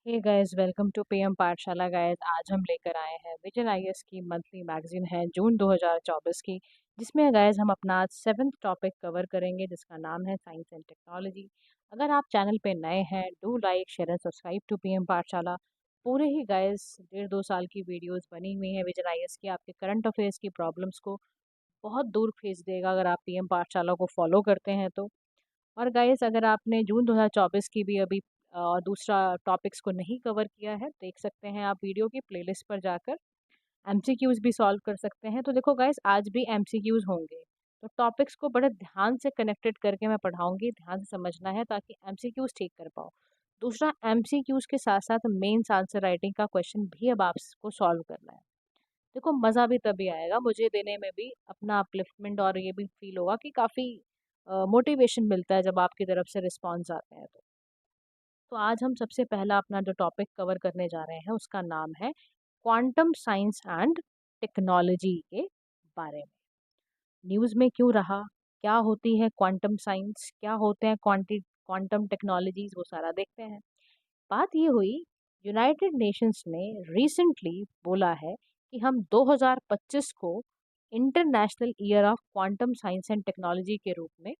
Hey guys, welcome to PM Pathshala. Guys, आज हम लेकर आए हैं विजन आईएएस की मंथली मैगजीन है जून 2024 की, जिसमें गाइस हम अपना आज 7th टॉपिक कवर करेंगे, जिसका नाम है साइंस एंड टेक्नोलॉजी। अगर आप चैनल पे नए हैं, do like share and subscribe to PM Pathshala. पूरे ही गाइस 1.5-2 साल की वीडियोस बनी हुई हैं विजन आईएएस की, आपके करंट अफेयर्स की प्रॉब्लम्स को बहुत दूर भेज देगा अगर आप पीएम पाठशाला को फॉलो करते हैं तो। और गाइस, अगर आपने जून 2024 की भी अभी दूसरा टॉपिक्स को नहीं कवर किया है, देख सकते हैं आप वीडियो की प्लेलिस्ट पर जाकर एमसीक्यूज भी सॉल्व कर सकते हैं। तो देखो गाइस, आज भी एमसीक्यूज होंगे, तो टॉपिक्स को बड़े ध्यान से कनेक्टेड करके मैं पढ़ाऊंगी, ध्यान से समझना है ताकि एमसीक्यूज ठीक कर पाओ। दूसरा, एमसीक्यूज के साथ साथ मेंस आंसर राइटिंग का क्वेश्चन भी अब आपको सॉल्व करना है। देखो, मज़ा भी तभी आएगा, मुझे देने में भी अपना अपलिफ्टमेंट और ये भी फील होगा कि काफ़ी मोटिवेशन मिलता है जब आपकी तरफ से रिस्पॉन्स आते हैं तो आज हम सबसे पहला अपना जो टॉपिक कवर करने जा रहे हैं उसका नाम है क्वांटम साइंस एंड टेक्नोलॉजी के बारे में। न्यूज़ में क्यों रहा, क्या होती है क्वांटम साइंस, क्या होते हैं क्वांटम टेक्नोलॉजीज, वो सारा देखते हैं। बात ये हुई, यूनाइटेड नेशंस ने रिसेंटली बोला है कि हम 2025 को international year of quantum science and technology के रूप में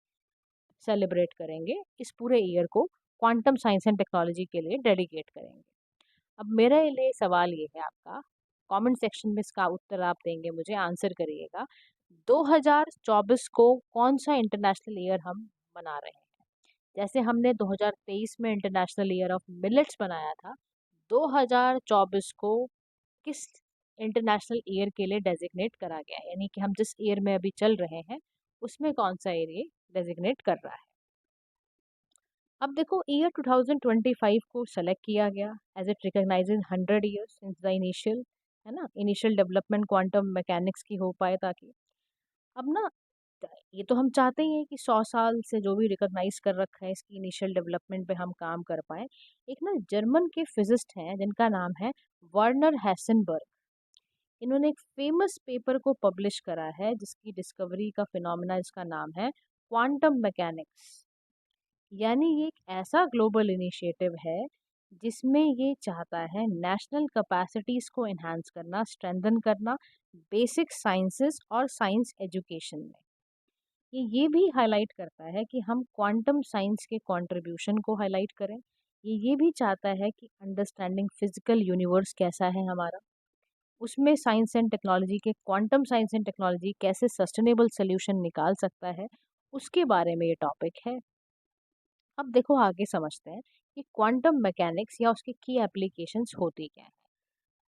सेलिब्रेट करेंगे। इस पूरे ईयर को क्वांटम साइंस एंड टेक्नोलॉजी के लिए डेडिकेट करेंगे। अब मेरे लिए सवाल ये है आपका, कमेंट सेक्शन में इसका उत्तर आप देंगे, मुझे आंसर करिएगा। 2024 को कौन सा इंटरनेशनल ईयर हम मना रहे हैं? जैसे हमने 2023 में इंटरनेशनल ईयर ऑफ मिलेट्स बनाया था, 2024 को किस इंटरनेशनल ईयर के लिए डेजिग्नेट करा गया है? यानी कि हम जिस ईयर में अभी चल रहे हैं उसमें कौन सा ईयर डेजिग्नेट कर रहा है? अब देखो, ईयर 2025 को सेलेक्ट किया गया as it recognizes 100 years since the initial, है ना, इनिशियल डेवलपमेंट क्वांटम मैकेनिक्स की हो पाए, ताकि अब ना ये तो हम चाहते ही हैं कि 100 साल से जो भी रिकॉग्नाइज कर रखा है इसकी इनिशियल डेवलपमेंट पे हम काम कर पाए। एक ना जर्मन के फिजिस्ट हैं जिनका नाम है वर्नर हैसेनबर्ग। इन्होंने एक फेमस पेपर को पब्लिश करा है जिसकी डिस्कवरी का फिनोमेना, जिसका नाम है क्वांटम मैकेनिक्स। यानी ये एक ऐसा ग्लोबल इनिशिएटिव है जिसमें ये चाहता है नेशनल कैपेसिटीज़ को इन्हांस करना, स्ट्रेंथन करना बेसिक साइंसेस और साइंस एजुकेशन में। ये भी हाईलाइट करता है कि हम क्वांटम साइंस के कंट्रीब्यूशन को हाईलाइट करें। ये भी चाहता है कि अंडरस्टैंडिंग फिजिकल यूनिवर्स कैसा है हमारा, उसमें साइंस एंड टेक्नोलॉजी के, क्वांटम साइंस एंड टेक्नोलॉजी कैसे सस्टेनेबल सोल्यूशन निकाल सकता है, उसके बारे में ये टॉपिक है। अब देखो, आगे समझते हैं कि क्वांटम मैकेनिक्स या उसकी की एप्लीकेशंस होती क्या है।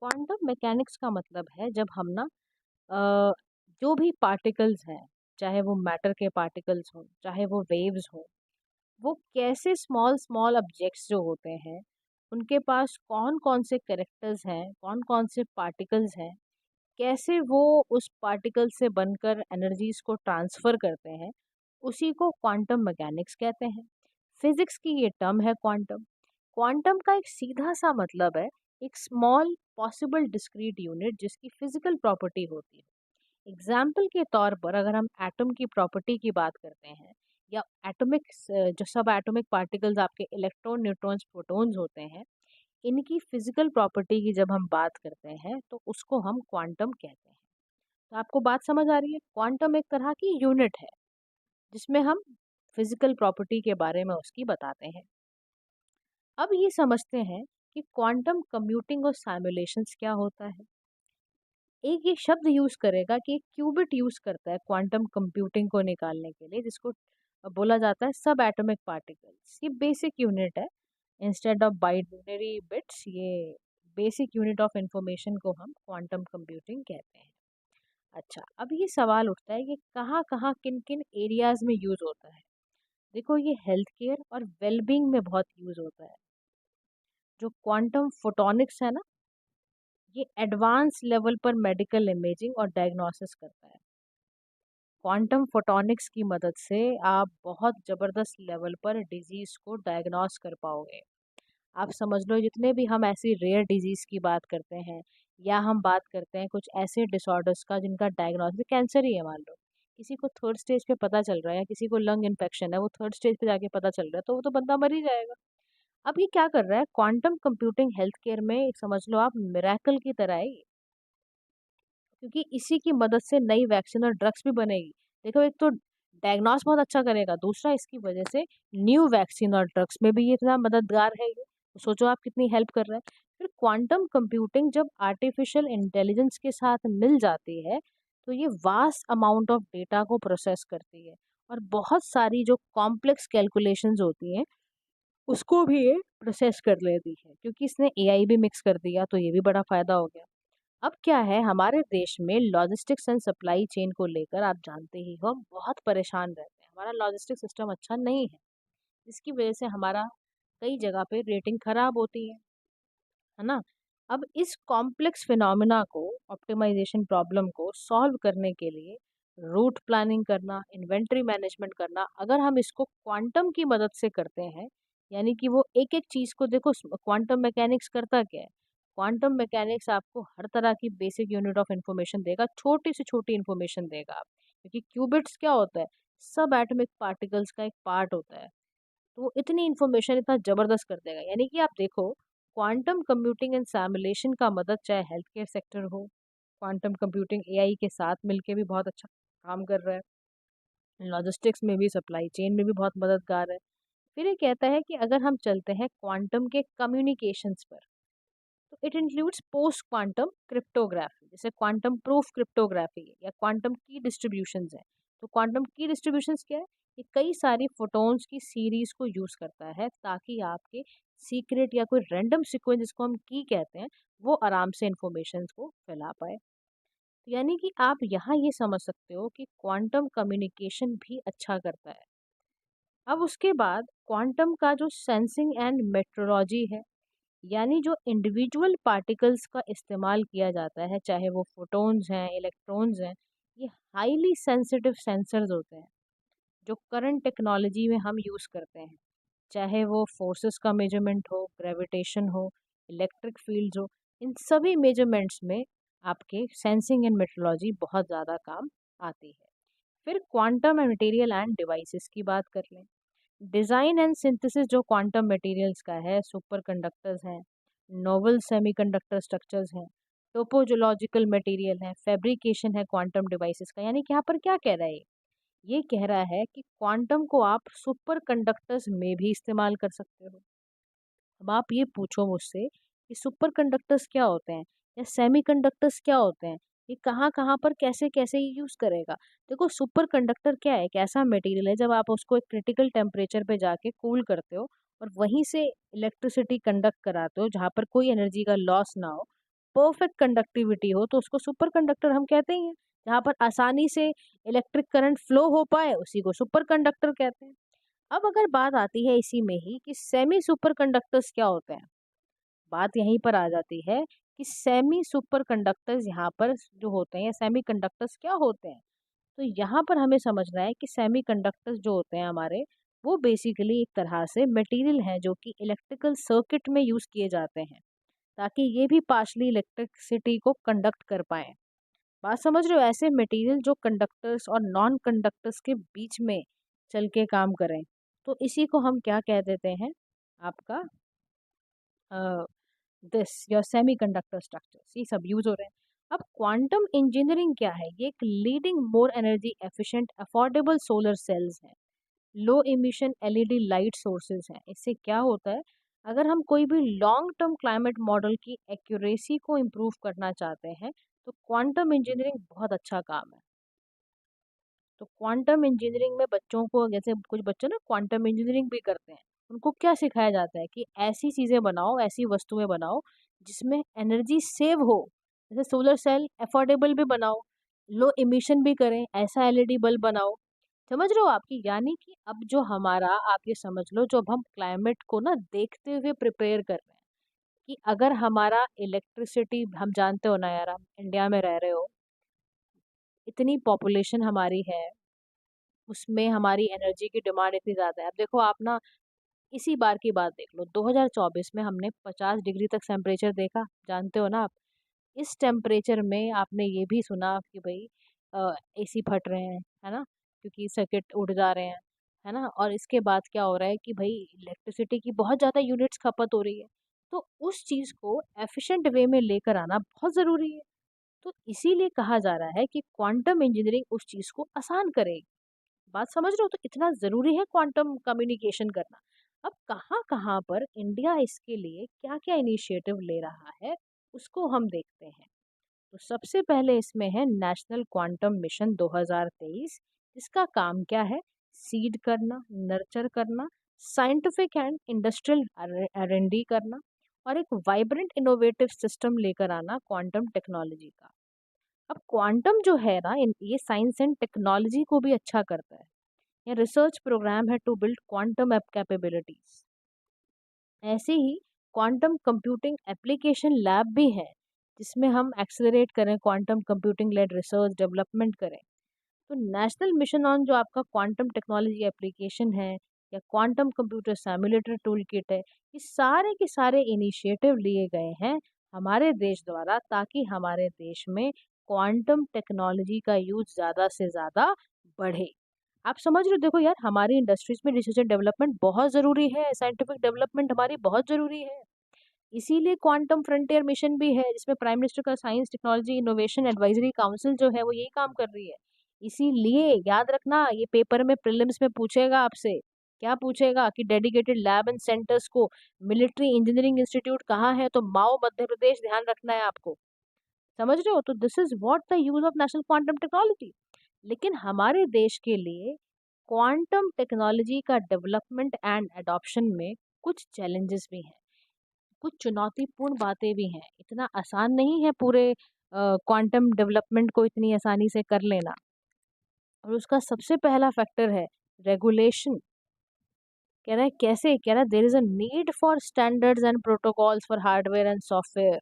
क्वांटम मैकेनिक्स का मतलब है जब हम ना अ, जो भी पार्टिकल्स हैं, चाहे वो मैटर के पार्टिकल्स हों, चाहे वो वेव्स हों, वो कैसे स्मॉल स्मॉल ऑब्जेक्ट्स जो होते हैं उनके पास कौन कौन से कैरेक्टर्स हैं, कौन कौन से पार्टिकल्स हैं, कैसे वो उस पार्टिकल से बनकर एनर्जीज को ट्रांसफ़र करते हैं, उसी को क्वांटम मैकेनिक्स कहते हैं। फिजिक्स की ये टर्म है क्वांटम। क्वांटम का एक सीधा सा मतलब है एक स्मॉल पॉसिबल डिस्क्रीट यूनिट जिसकी फिजिकल प्रॉपर्टी होती है। एग्जाम्पल के तौर पर अगर हम एटम की प्रॉपर्टी की बात करते हैं, या एटॉमिक, जो सब एटॉमिक पार्टिकल्स आपके इलेक्ट्रॉन, न्यूट्रॉन्स, प्रोटॉन्स होते हैं, इनकी फिजिकल प्रॉपर्टी की जब हम बात करते हैं तो उसको हम क्वांटम कहते हैं। तो आपको बात समझ आ रही है? क्वांटम एक तरह की यूनिट है जिसमें हम फिजिकल प्रॉपर्टी के बारे में उसकी बताते हैं। अब ये समझते हैं कि क्वांटम कंप्यूटिंग और साइमुलेशंस क्या होता है। एक ये शब्द यूज करेगा कि एक क्यूबिट यूज करता है क्वांटम कंप्यूटिंग को निकालने के लिए, जिसको बोला जाता है सब एटॉमिक पार्टिकल्स। ये बेसिक यूनिट है, इंस्टेड ऑफ बाइनरी बिट्स, ये बेसिक यूनिट ऑफ इंफॉर्मेशन को हम क्वांटम कंप्यूटिंग कहते हैं। अच्छा, अब ये सवाल उठता है कि कहाँ कहाँ किन किन एरियाज में यूज होता है। देखो, ये हेल्थ केयर और वेलबींग में बहुत यूज होता है। जो क्वांटम फोटोनिक्स है ना, ये एडवांस लेवल पर मेडिकल इमेजिंग और डायग्नोसिस करता है। क्वांटम फोटोनिक्स की मदद से आप बहुत ज़बरदस्त लेवल पर डिजीज़ को डायग्नोस कर पाओगे। आप समझ लो, जितने भी हम ऐसी रेयर डिजीज़ की बात करते हैं, या हम बात करते हैं कुछ ऐसे डिसऑर्डर्स का जिनका डायग्नोसिस कैंसर ही है, मान लो किसी को थर्ड स्टेज पे पता चल रहा है, या किसी को लंग इन्फेक्शन है, वो थर्ड स्टेज पे जाके पता चल रहा है, तो वो तो बंदा मर ही जाएगा। अब ये क्या कर रहा है, क्वांटम कंप्यूटिंग हेल्थ केयर में समझ लो आप मिरेकल की तरह है ये, क्योंकि इसी की मदद से नई वैक्सीन और ड्रग्स भी बनेगी। देखो, एक तो डायग्नोस बहुत अच्छा करेगा, दूसरा इसकी वजह से न्यू वैक्सीन और ड्रग्स में भी ये इतना मददगार है ये। तो सोचो आप कितनी हेल्प कर रहा है। फिर क्वांटम कंप्यूटिंग जब आर्टिफिशियल इंटेलिजेंस के साथ मिल जाती है, तो ये वास्ट अमाउंट ऑफ डेटा को प्रोसेस करती है और बहुत सारी जो कॉम्प्लेक्स कैलकुलेशंस होती हैं उसको भी ये प्रोसेस कर लेती है, क्योंकि इसने एआई भी मिक्स कर दिया, तो ये भी बड़ा फायदा हो गया। अब क्या है, हमारे देश में लॉजिस्टिक्स एंड सप्लाई चेन को लेकर आप जानते ही हो, हम बहुत परेशान रहते हैं। हमारा लॉजिस्टिक सिस्टम अच्छा नहीं है, जिसकी वजह से हमारा कई जगह पे रेटिंग खराब होती है ना। अब इस कॉम्प्लेक्स फिनोमिना को, ऑप्टिमाइजेशन प्रॉब्लम को सॉल्व करने के लिए रूट प्लानिंग करना, इन्वेंटरी मैनेजमेंट करना, अगर हम इसको क्वांटम की मदद से करते हैं, यानी कि वो एक एक चीज़ को देखो, क्वांटम मैकेनिक्स करता क्या है। क्वांटम मैकेनिक्स आपको हर तरह की बेसिक यूनिट ऑफ इंफॉर्मेशन देगा, छोटी से छोटी इंफॉर्मेशन देगा आप, क्योंकि क्यूबिट्स क्या होता है, सब एटॉमिक पार्टिकल्स का एक पार्ट होता है। तो वो इतनी इन्फॉर्मेशन इतना ज़बरदस्त कर देगा, यानी कि आप देखो, क्वांटम कंप्यूटिंग एंड सिमुलेशन का मदद चाहे हेल्थ केयर सेक्टर हो, क्वांटम कंप्यूटिंग एआई के साथ मिलके भी बहुत अच्छा काम कर रहा है, लॉजिस्टिक्स में भी, सप्लाई चेन में भी बहुत मददगार है। फिर ये कहता है कि अगर हम चलते हैं क्वांटम के कम्युनिकेशंस पर, तो it includes post quantum cryptography, जैसे क्वांटम प्रूफ क्रिप्टोग्राफी या क्वांटम की डिस्ट्रीब्यूशंस है। तो क्वांटम की डिस्ट्रीब्यूशंस क्या है, ये कई सारी फोटॉन्स की सीरीज को यूज करता है, ताकि आपके सीक्रेट या कोई रैंडम सीक्वेंस, जिसको हम की कहते हैं, वो आराम से इंफॉर्मेशन को फैला पाए। तो यानी कि आप यहाँ ये समझ सकते हो कि क्वांटम कम्युनिकेशन भी अच्छा करता है। अब उसके बाद क्वांटम का जो सेंसिंग एंड मेट्रोलॉजी है, यानी जो इंडिविजुअल पार्टिकल्स का इस्तेमाल किया जाता है, चाहे वो फोटॉन्स हैं, इलेक्ट्रॉन्स हैं, ये हाईली सेंसिटिव सेंसर्स होते हैं जो करंट टेक्नोलॉजी में हम यूज़ करते हैं, चाहे वो फोर्सेस का मेजरमेंट हो, ग्रेविटेशन हो, इलेक्ट्रिक फील्ड्स हो, इन सभी मेजरमेंट्स में आपके सेंसिंग एंड मेट्रोलॉजी बहुत ज़्यादा काम आती है। फिर क्वांटम मटेरियल एंड डिवाइसेस की बात कर लें। डिज़ाइन एंड सिंथेसिस जो क्वांटम मटेरियल्स का है, सुपर कंडक्टर्स हैं, नोवल सेमीकंडक्टर स्ट्रक्चर्स हैं, टोपोलॉजिकल मटेरियल है, फैब्रिकेशन है क्वांटम डिवाइसेस का। यानी कि यहाँ पर क्या कह रहा है ये कह रहा है कि क्वांटम को आप सुपर कंडक्टर्स में भी इस्तेमाल कर सकते हो। अब आप ये पूछो मुझसे कि सुपर कंडक्टर्स क्या होते हैं या सेमीकंडक्टर्स क्या होते हैं, ये कहाँ कहाँ पर कैसे कैसे ये यूज़ करेगा। देखो, सुपर कंडक्टर क्या है, एक ऐसा मटेरियल है जब आप उसको एक क्रिटिकल टेम्परेचर पे जाके कूल करते हो और वहीं से इलेक्ट्रिसिटी कंडक्ट कराते हो, जहाँ पर कोई एनर्जी का लॉस ना हो, परफेक्ट कंडक्टिविटी हो, तो उसको सुपर कंडक्टर हम कहते ही हैं। जहाँ पर आसानी से इलेक्ट्रिक करंट फ्लो हो पाए, उसी को सुपर कंडक्टर कहते हैं। अब अगर बात आती है इसी में ही कि सेमी सुपर कंडक्टर्स क्या होते हैं, बात यहीं पर आ जाती है कि सेमी सुपर कंडक्टर्स यहाँ पर जो होते हैं, सेमी कंडक्टर्स क्या होते हैं। तो यहाँ पर हमें समझना है कि सेमी कंडक्टर्स जो होते हैं हमारे, वो बेसिकली एक तरह से मटेरियल हैं जो कि इलेक्ट्रिकल सर्किट में यूज़ किए जाते हैं, ताकि ये भी पार्शली इलेक्ट्रिसिटी को कंडक्ट कर पाएँ। बात समझ रहे हो, ऐसे मटेरियल जो कंडक्टर्स और नॉन कंडक्टर्स के बीच में चल के काम करें, तो इसी को हम क्या कह देते हैं, आपका दिस योर सेमीकंडक्टर स्ट्रक्चर्स, ये सब यूज हो रहे हैं। अब क्वांटम इंजीनियरिंग क्या है, ये एक leading more energy efficient affordable solar cells हैं, लो इमिशन एलईडी लाइट सोर्सेज हैं। इससे क्या होता है, अगर हम कोई भी लॉन्ग टर्म क्लाइमेट मॉडल की एक्यूरेसी को इम्प्रूव करना चाहते हैं, तो क्वांटम इंजीनियरिंग बहुत अच्छा काम है। तो क्वांटम इंजीनियरिंग में बच्चों को, जैसे कुछ बच्चे ना क्वांटम इंजीनियरिंग भी करते हैं, उनको क्या सिखाया जाता है कि ऐसी चीज़ें बनाओ, ऐसी वस्तुएं बनाओ जिसमें एनर्जी सेव हो, जैसे सोलर सेल अफोर्डेबल भी बनाओ, लो इमिशन भी करें, ऐसा एलईडी बल्ब बनाओ। समझ रहे हो आपकी, यानी कि अब जो हमारा, आप ये समझ लो, जो अब हम क्लाइमेट को ना देखते हुए प्रिपेयर कर रहे हैं, कि अगर हमारा इलेक्ट्रिसिटी, हम जानते हो ना यार, हम इंडिया में रह रहे हो, इतनी पॉपुलेशन हमारी है, उसमें हमारी एनर्जी की डिमांड इतनी ज़्यादा है। अब देखो आप ना, इसी बार की बात देख लो, 2024 में हमने 50 डिग्री तक टेम्परेचर देखा, जानते हो ना आप। इस टेम्परेचर में आपने ये भी सुना कि भाई एसी फट रहे हैं, है ना, क्योंकि सर्किट उड़ जा रहे हैं, है ना? और इसके बाद क्या हो रहा है कि भई इलेक्ट्रिसिटी की बहुत ज़्यादा यूनिट्स खपत हो रही है। तो उस चीज़ को एफ़िशिएंट वे में लेकर आना बहुत ज़रूरी है। तो इसीलिए कहा जा रहा है कि क्वांटम इंजीनियरिंग उस चीज़ को आसान करेगी। बात समझ रहे हो? तो इतना ज़रूरी है क्वांटम कम्युनिकेशन करना। अब कहाँ-कहाँ पर इंडिया इसके लिए क्या-क्या इनिशिएटिव ले रहा है, उसको हम देखते हैं। तो सबसे पहले इसमें है नेशनल क्वांटम मिशन 2023, जिसका काम क्या है? सीड करना, नर्चर करना, साइंटिफिक एंड इंडस्ट्रियल R&D करना और एक वाइब्रेंट इनोवेटिव सिस्टम लेकर आना क्वांटम टेक्नोलॉजी का। अब क्वांटम जो है ना, ये साइंस एंड टेक्नोलॉजी को भी अच्छा करता है। ये रिसर्च प्रोग्राम है to build quantum app capabilities. ऐसे ही क्वांटम कंप्यूटिंग एप्लीकेशन लैब भी है, जिसमें हम एक्सेलरेट करें, quantum computing led research development करें। तो नेशनल मिशन ऑन जो आपका क्वांटम टेक्नोलॉजी एप्लीकेशन है या quantum computer simulator tool kit है, ये सारे के सारे इनिशिएटिव लिए गए हैं हमारे देश द्वारा, ताकि हमारे देश में क्वांटम टेक्नोलॉजी का यूज ज़्यादा से ज़्यादा बढ़े। आप समझ रहे हो? देखो यार, हमारी इंडस्ट्रीज में रिसर्च एंड डेवलपमेंट बहुत ज़रूरी है, साइंटिफिक डेवलपमेंट हमारी बहुत ज़रूरी है। इसीलिए क्वांटम फ्रंटियर मिशन भी है, जिसमें प्राइम मिनिस्टर का science technology innovation advisory council जो है वो यही काम कर रही है। इसीलिए याद रखना, ये पेपर में प्रीलिम्स में पूछेगा आपसे। क्या पूछेगा कि डेडिकेटेड लैब एंड सेंटर्स को मिलिट्री इंजीनियरिंग इंस्टीट्यूट कहाँ है? तो माओ मध्य प्रदेश ध्यान रखना है आपको। समझ रहे हो? तो this is what the use of national quantum technology. लेकिन हमारे देश के लिए क्वांटम टेक्नोलॉजी का डेवलपमेंट एंड अडॉप्शन में कुछ चैलेंजेस भी हैं, कुछ चुनौतीपूर्ण बातें भी हैं। इतना आसान नहीं है पूरे क्वांटम डेवलपमेंट को इतनी आसानी से कर लेना। और उसका सबसे पहला फैक्टर है रेगुलेशन। कह रहा है कैसे? कह रहा है there is a need for standards and protocols for hardware and software.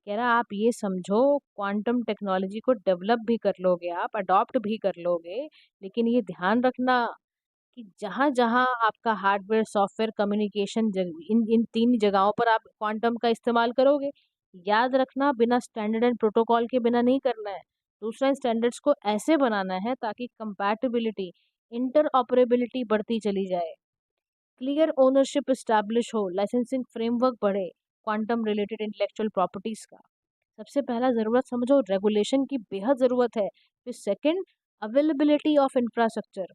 कह रहा आप ये समझो, क्वांटम टेक्नोलॉजी को डेवलप भी कर लोगे, आप अडॉप्ट भी कर लोगे, लेकिन ये ध्यान रखना कि जहाँ-जहाँ आपका हार्डवेयर, सॉफ्टवेयर, कम्युनिकेशन इन इन 3 जगहों पर आप क्वांटम का इस्तेमाल करोगे, याद रखना बिना स्टैंडर्ड एंड प्रोटोकॉल के बिना नहीं करना है। दूसरा, इन स्टैंडर्ड्स को ऐसे बनाना है ताकि कंपैटिबिलिटी, इंटरऑपरेबिलिटी बढ़ती चली जाए। क्लियर ओनरशिप एस्टैब्लिश हो, लाइसेंसिंग फ्रेमवर्क बढ़े, क्वांटम रिलेटेड इंटेलेक्चुअल प्रॉपर्टीज का। सबसे पहला ज़रूरत समझो, रेगुलेशन की बेहद ज़रूरत है। फिर सेकंड, अवेलेबिलिटी ऑफ इंफ्रास्ट्रक्चर,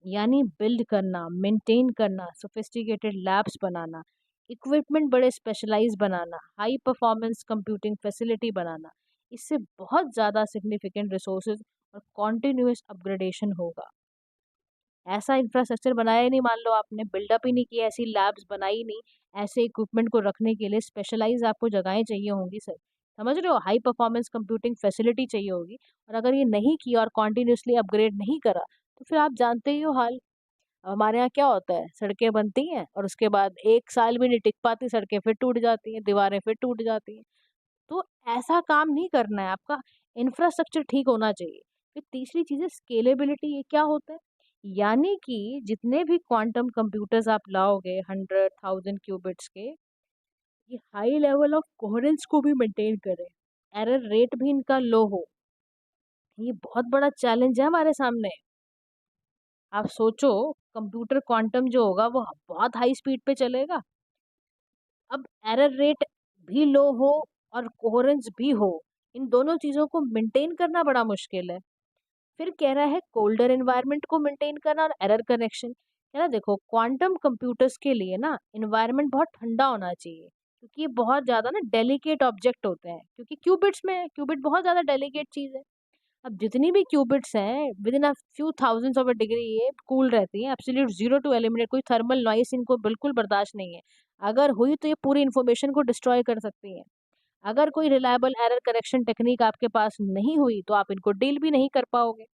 यानी बिल्ड करना, मेंटेन करना, सोफिस्टिकेटेड लैब्स बनाना, इक्विपमेंट बड़े स्पेशलाइज बनाना, हाई परफॉर्मेंस कंप्यूटिंग फैसिलिटी बनाना। इससे बहुत ज़्यादा सिग्निफिकेंट रिसोर्सेज और कॉन्टिन्यूस अपग्रेडेशन होगा। ऐसा इंफ्रास्ट्रक्चर बनाया ही नहीं, मान लो आपने बिल्डअप ही नहीं किया, ऐसी लैब्स बनाई नहीं, ऐसे इक्विपमेंट को रखने के लिए स्पेशलाइज आपको जगहें चाहिए होंगी सर। समझ रहे हो? हाई परफॉर्मेंस कंप्यूटिंग फैसिलिटी चाहिए होगी। और अगर ये नहीं किया और कॉन्टिन्यूसली अपग्रेड नहीं करा, तो फिर आप जानते ही हो हाल। हमारे यहाँ क्या होता है, सड़कें बनती हैं और उसके बाद 1 साल भी नहीं टिक पाती, सड़कें फिर टूट जाती हैं, दीवारें फिर टूट जाती हैं। तो ऐसा काम नहीं करना है, आपका इंफ्रास्ट्रक्चर ठीक होना चाहिए। फिर तीसरी चीज़ है स्केलेबिलिटी। ये क्या होता है? यानी कि जितने भी क्वांटम कंप्यूटर्स आप लाओगे 100,000 क्यूबिट्स के, ये हाई लेवल ऑफ कोहेरेंस को भी मेंटेन करें, एरर रेट भी इनका लो हो। ये बहुत बड़ा चैलेंज है हमारे सामने। आप सोचो, कंप्यूटर क्वांटम जो होगा वो बहुत हाई स्पीड पे चलेगा। अब एरर रेट भी लो हो और कोहेरेंस भी हो, इन दोनों चीज़ों को मेंटेन करना बड़ा मुश्किल है। फिर कह रहा है कोल्डर एनवायरनमेंट को मेंटेन करना और एरर करेक्शन। है ना? देखो, क्वांटम कंप्यूटर्स के लिए ना एनवायरनमेंट बहुत ठंडा होना चाहिए, क्योंकि ये बहुत ज़्यादा ना डेलिकेट ऑब्जेक्ट होते हैं, क्योंकि क्यूबिट्स में क्यूबिट बहुत ज़्यादा डेलिकेट चीज़ है। अब जितनी भी क्यूबिट्स हैं with in a few thousands of a degree ये कूल रहती हैं, एब्सोल्यूट जीरो टू एलिमिनेट, कोई थर्मल नॉइस इनको बिल्कुल बर्दाश्त नहीं है। अगर हुई तो ये पूरी इन्फॉर्मेशन को डिस्ट्रॉय कर सकती हैं। अगर कोई रिलायबल एरर करेक्शन टेक्निक आपके पास नहीं हुई तो आप इनको डील भी नहीं कर पाओगे।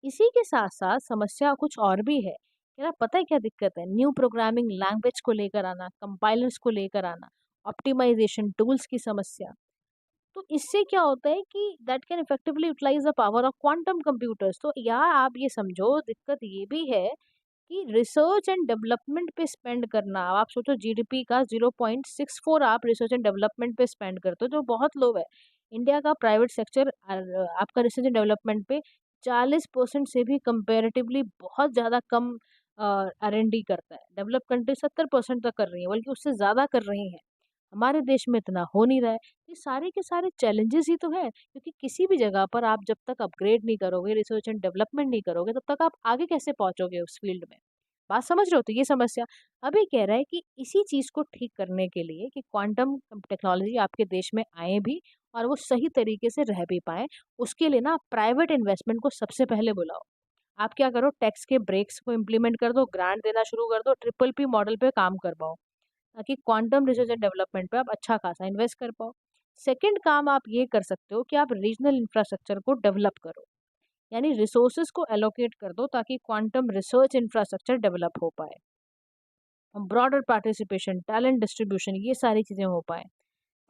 इसी के साथ-साथ समस्या कुछ और भी है। क्या पता है क्या दिक्कत है? न्यू प्रोग्रामिंग लैंग्वेज को लेकर आना, कंपाइलर्स को लेकर आना, ऑप्टिमाइज़ेशन टूल्स की समस्या। तो इससे क्या होता है कि that can effectively utilize the power of quantum computers. तो यार आप ये समझो, दिक्कत ये भी है कि रिसर्च एंड डेवलपमेंट पे स्पेंड करना। अब आप सोचो, जीडीपी का 0.64 आप रिसर्च एंड डेवलपमेंट पे स्पेंड करते हो, जो बहुत लो है। इंडिया का प्राइवेट सेक्टर आपका रिसर्च एंड डेवलपमेंट पे 40% से भी कंपैरेटिवली बहुत ज़्यादा कम R&D करता है। डेवलप कंट्री 70% तक कर रही है, बल्कि उससे ज़्यादा कर रही हैं। हमारे देश में इतना हो नहीं रहा है। ये सारे के सारे चैलेंजेस ही तो हैं, क्योंकि किसी भी जगह पर आप जब तक अपग्रेड नहीं करोगे, रिसर्च एंड डेवलपमेंट नहीं करोगे, तब तक आप आगे कैसे पहुंचोगे उस फील्ड में। बात समझ रहे हो? तो ये समस्या अभी कह रहा है कि इसी चीज़ को ठीक करने के लिए कि क्वांटम टेक्नोलॉजी आपके देश में आए भी और वो सही तरीके से रह भी पाए, उसके लिए ना प्राइवेट इन्वेस्टमेंट को सबसे पहले बुलाओ। आप क्या करो, टैक्स के ब्रेक्स को इम्प्लीमेंट कर दो, ग्रांट देना शुरू कर दो, ट्रिपल पी मॉडल पे काम कर पाओ, ताकि क्वांटम रिसर्च एंड डेवलपमेंट पे आप अच्छा खासा इन्वेस्ट कर पाओ। सेकंड काम आप ये कर सकते हो कि आप रीजनल इंफ्रास्ट्रक्चर को डेवलप करो, यानी रिसोर्सेज को एलोकेट कर दो ताकि क्वांटम रिसर्च इंफ्रास्ट्रक्चर डेवलप हो पाए। ब्रॉडर पार्टिसिपेशन, टैलेंट डिस्ट्रीब्यूशन, ये सारी चीज़ें हो पाए।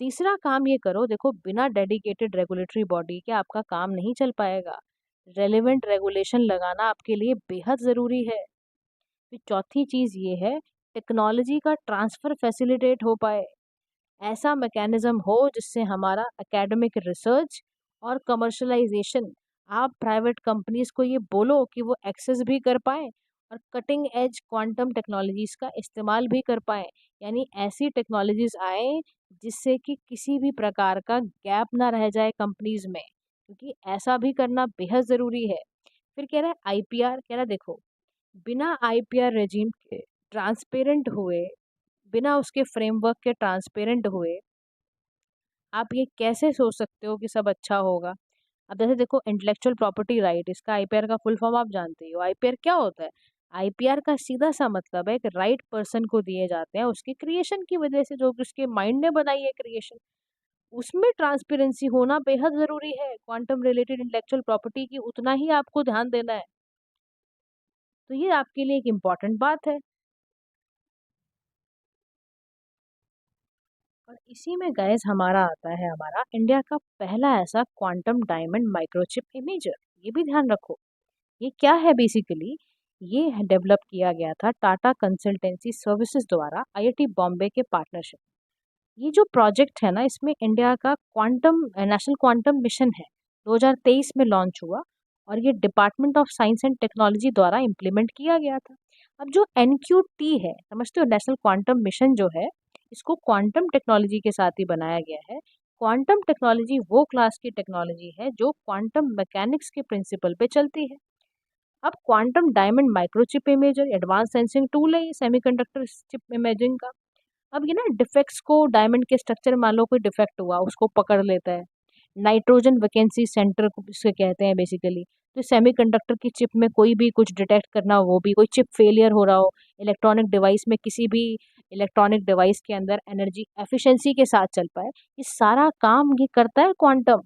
तीसरा काम ये करो, देखो बिना डेडिकेटेड रेगुलेटरी बॉडी के आपका काम नहीं चल पाएगा। रेलेवेंट रेगुलेशन लगाना आपके लिए बेहद ज़रूरी है। फिर चौथी चीज़ ये है, टेक्नोलॉजी का ट्रांसफ़र फैसिलिटेट हो पाए। ऐसा मैकेनिज्म हो जिससे हमारा एकेडमिक रिसर्च और कमर्शलाइजेशन, आप प्राइवेट कंपनीज को ये बोलो कि वो एक्सेस भी कर पाएँ और कटिंग एज क्वांटम टेक्नोलॉजीज़ का इस्तेमाल भी कर पाएँ। यानी ऐसी टेक्नोलॉजीज़ आएँ जिससे कि किसी भी प्रकार का गैप ना रह जाए कंपनीज़ में, क्योंकि ऐसा भी करना बेहद ज़रूरी है। फिर कह रहा है आईपीआर, कह रहा है देखो, बिना आईपीआर रेजीम के ट्रांसपेरेंट हुए, बिना उसके फ्रेमवर्क के ट्रांसपेरेंट हुए, आप ये कैसे सोच सकते हो कि सब अच्छा होगा? अब जैसे देखो, इंटेलेक्चुअल प्रॉपर्टी राइट, इसका आईपीआर का फुल फॉर्म आप जानते ही हो। आईपीआर क्या होता है? आईपीआर का सीधा सा मतलब है कि राइट पर्सन को दिए जाते हैं उसकी क्रिएशन की वजह से, जो कि उसके माइंड ने बनाई है क्रिएशन। उसमें ट्रांसपेरेंसी होना बेहद ज़रूरी है। क्वांटम रिलेटेड इंटेलेक्चुअल प्रॉपर्टी की उतना ही आपको ध्यान देना है। तो ये आपके लिए एक इम्पॉर्टेंट बात है। और इसी में गाइस हमारा आता है, हमारा इंडिया का पहला ऐसा क्वांटम डायमंड माइक्रोचिप इमेजर। ये भी ध्यान रखो, ये क्या है बेसिकली। ये डेवलप किया गया था टाटा कंसल्टेंसी सर्विसेज द्वारा आईआईटी बॉम्बे के पार्टनरशिप। ये जो प्रोजेक्ट है ना, इसमें इंडिया का क्वांटम नेशनल क्वांटम मिशन है, 2023 में लॉन्च हुआ और ये department of science and technology द्वारा इम्प्लीमेंट किया गया था। अब जो एनक्यूटी है, समझते हो, नेशनल क्वांटम मिशन जो है, इसको क्वांटम टेक्नोलॉजी के साथ ही बनाया गया है। क्वांटम टेक्नोलॉजी वो क्लास की टेक्नोलॉजी है जो क्वांटम मैकेनिक्स के प्रिंसिपल पे चलती है। अब quantum diamond microchip imager advance sensing tool है, ये सेमीकंडक्टर चिप इमेजिंग का। अब ये ना डिफेक्ट्स को, डायमंड के स्ट्रक्चर मान लो कोई डिफेक्ट हुआ, उसको पकड़ लेता है। नाइट्रोजन वैकेंसी सेंटर इसे कहते हैं बेसिकली। तो सेमीकंडक्टर की चिप में कोई भी कुछ डिटेक्ट करना, वो भी कोई चिप फेलियर हो रहा हो, इलेक्ट्रॉनिक डिवाइस में, किसी भी इलेक्ट्रॉनिक डिवाइस के अंदर एनर्जी एफिशिएंसी के साथ चल पाए, ये सारा काम ये करता है क्वांटम।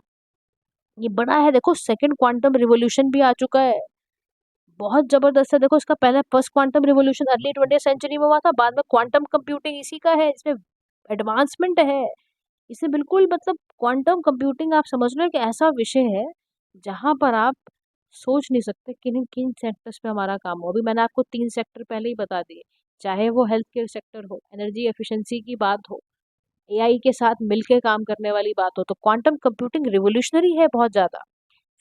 ये बड़ा है, देखो सेकंड क्वांटम रिवॉल्यूशन भी आ चुका है, बहुत जबरदस्त है। देखो, इसका पहला first quantum revolution early 20th century में हुआ था, बाद में क्वांटम कंप्यूटिंग इसी का है, इसमें एडवांसमेंट है। इसे बिल्कुल मतलब क्वांटम कंप्यूटिंग आप समझ लो कि ऐसा विषय है जहाँ पर आप सोच नहीं सकते किन किन सेक्टर्स पे हमारा काम हो। अभी मैंने आपको 3 सेक्टर पहले ही बता दिए, चाहे वो हेल्थ केयर सेक्टर हो, एनर्जी एफिशिएंसी की बात हो, एआई के साथ मिलकर काम करने वाली बात हो, तो क्वांटम कंप्यूटिंग रिवोल्यूशनरी है बहुत ज़्यादा।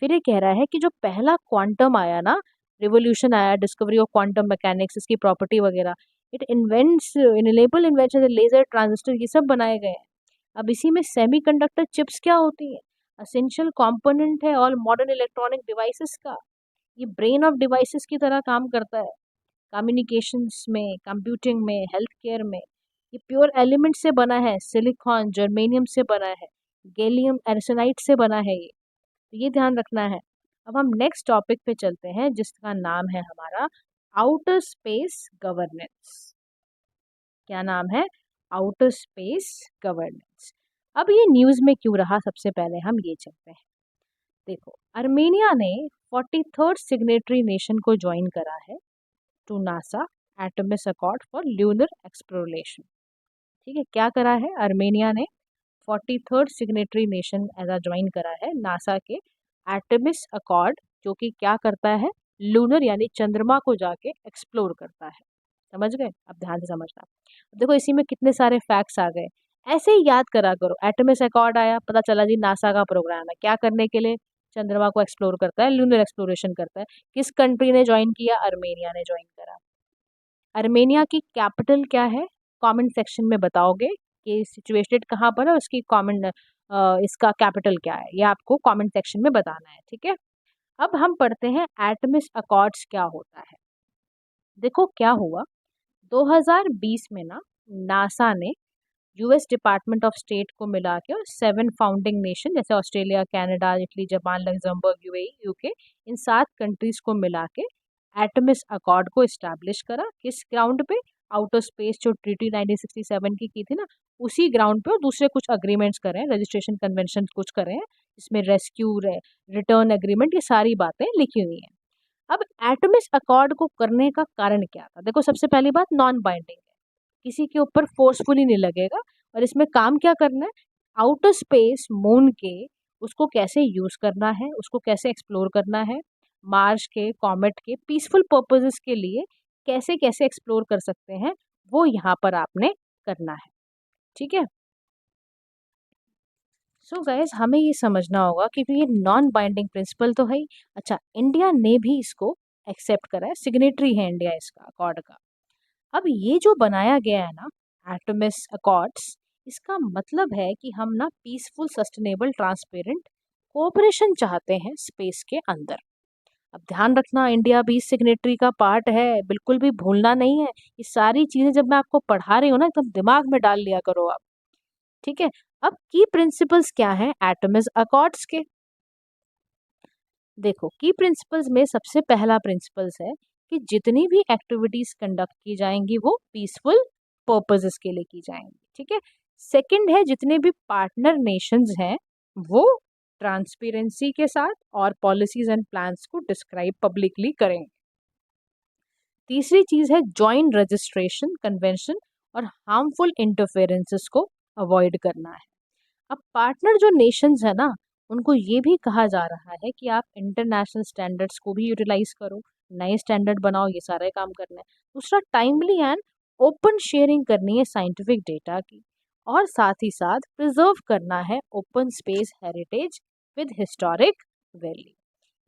फिर ये कह रहा है कि जो पहला क्वांटम आया ना, रिवोल्यूशन आया, डिस्कवरी ऑफ क्वांटम मैकेनिक्स, इसकी प्रॉपर्टी वगैरह, it invents enable invention, laser, transistor, ये सब बनाए गए हैं। अब इसी में सेमीकंडक्टर चिप्स क्या होती हैं? असेंशियल कंपोनेंट है ऑल मॉडर्न इलेक्ट्रॉनिक डिवाइसेस का। ये ब्रेन ऑफ डिवाइसेस की तरह काम करता है, कम्युनिकेशंस में, कंप्यूटिंग में, हेल्थ केयर में। ये प्योर एलिमेंट से बना है, सिलिकॉन जर्मेनियम से बना है, गैलियम आर्सेनाइड से बना है ये। तो ये ध्यान रखना है। अब हम नेक्स्ट टॉपिक पे चलते हैं, जिसका नाम है हमारा आउटर स्पेस गवर्नेंस। क्या नाम है? Outer space governance. अब ये न्यूज़ में क्यों रहा, सबसे पहले हम ये चलते हैं। देखो, अर्मेनिया ने 43rd सिग्नेटरी नेशन को ज्वाइन करा है to NASA Artemis accord for lunar exploration. ठीक है, क्या करा है अर्मेनिया ने? 43rd signatory nation as join करा है नासा के एटमिस अकॉर्ड, जो कि क्या करता है, लूनर यानी चंद्रमा को जाके एक्सप्लोर करता है। समझ गए? अब ध्यान से समझना। देखो, इसी में कितने सारे फैक्ट्स आ गए, ऐसे ही याद करा करो। एटमिस अकॉर्ड आया, पता चला जी नासा का प्रोग्राम है, क्या करने के लिए, चंद्रमा को एक्सप्लोर करता है, लूनर एक्सप्लोरेशन करता है। किस कंट्री ने ज्वाइन किया? अर्मेनिया ने ज्वाइन करा। अर्मेनिया की कैपिटल क्या है? कमेंट सेक्शन में बताओगे कि सिचुएटेड कहाँ पर है, उसकी कमेंट इसका कैपिटल क्या है, ये आपको कमेंट सेक्शन में बताना है, ठीक है। अब हम पढ़ते हैं एटमिस अकॉर्ड्स क्या होता है। देखो क्या हुआ, 2020 में ना नासा ने यूएस डिपार्टमेंट ऑफ स्टेट को मिला के और 7 फाउंडिंग नेशन जैसे Australia, Canada, Italy, Japan, Luxembourg, UAE, UK, इन 7 कंट्रीज को मिला के एटमिस अकॉर्ड को इस्टेब्लिश करा। किस ग्राउंड पे? आउटर स्पेस जो ट्रीटी 1967 की थी ना, उसी ग्राउंड पे। और दूसरे कुछ अग्रीमेंट्स करे हैं, रजिस्ट्रेशन कन्वेंशन कुछ करे हैं, इसमें रेस्क्यू, रिटर्न एग्रीमेंट, ये सारी बातें लिखी हुई हैं। अब एटमिस अकॉर्ड को करने का कारण क्या था? देखो सबसे पहली बात, नॉन बाइंडिंग है, किसी के ऊपर फोर्सफुली नहीं लगेगा। और इसमें काम क्या करना है? आउटर स्पेस, मून के, उसको कैसे यूज करना है, उसको कैसे एक्सप्लोर करना है, मार्स के, कॉमेट के पीसफुल पर्पसेस के लिए कैसे कैसे एक्सप्लोर कर सकते हैं, वो यहाँ पर आपने करना है, ठीक है। सो गाइस, हमें ये समझना होगा क्योंकि ये नॉन बाइंडिंग प्रिंसिपल तो है ही। अच्छा, इंडिया ने भी इसको एक्सेप्ट करा है, सिग्नेटरी है इंडिया इसका, अकॉर्ड का। अब ये जो बनाया गया है ना एटमिस अकॉर्ड्स, इसका मतलब है कि हम ना पीसफुल, सस्टेनेबल, ट्रांसपेरेंट कोऑपरेशन चाहते हैं स्पेस के अंदर। अब ध्यान रखना, इंडिया भी सिग्नेटरी का पार्ट है, बिल्कुल भी भूलना नहीं है। ये सारी चीजें जब मैं आपको पढ़ा रही हूँ ना, एकदम दिमाग में डाल लिया करो आप, ठीक है। अब की प्रिंसिपल्स क्या हैं एटमिस अकॉर्ड्स के? देखो, की प्रिंसिपल्स में सबसे पहला प्रिंसिपल्स है कि जितनी भी एक्टिविटीज कंडक्ट की जाएंगी वो पीसफुल पर्पसेस के लिए की जाएंगी, ठीक है। सेकंड है, जितने भी पार्टनर नेशंस हैं वो ट्रांसपेरेंसी के साथ और पॉलिसीज एंड प्लान्स को डिस्क्राइब पब्लिकली करेंगे। तीसरी चीज है जॉइंट रजिस्ट्रेशन कन्वेंशन और हार्मफुल इंटरफेरेंसेस को अवॉइड करना है। अब पार्टनर जो नेशंस है ना, उनको ये भी कहा जा रहा है कि आप इंटरनेशनल स्टैंडर्ड्स को भी यूटिलाइज करो, नए स्टैंडर्ड बनाओ, ये सारे काम करना है। दूसरा, टाइमली एंड ओपन शेयरिंग करनी है साइंटिफिक डेटा की, और साथ ही साथ प्रिजर्व करना है open space heritage with historic value.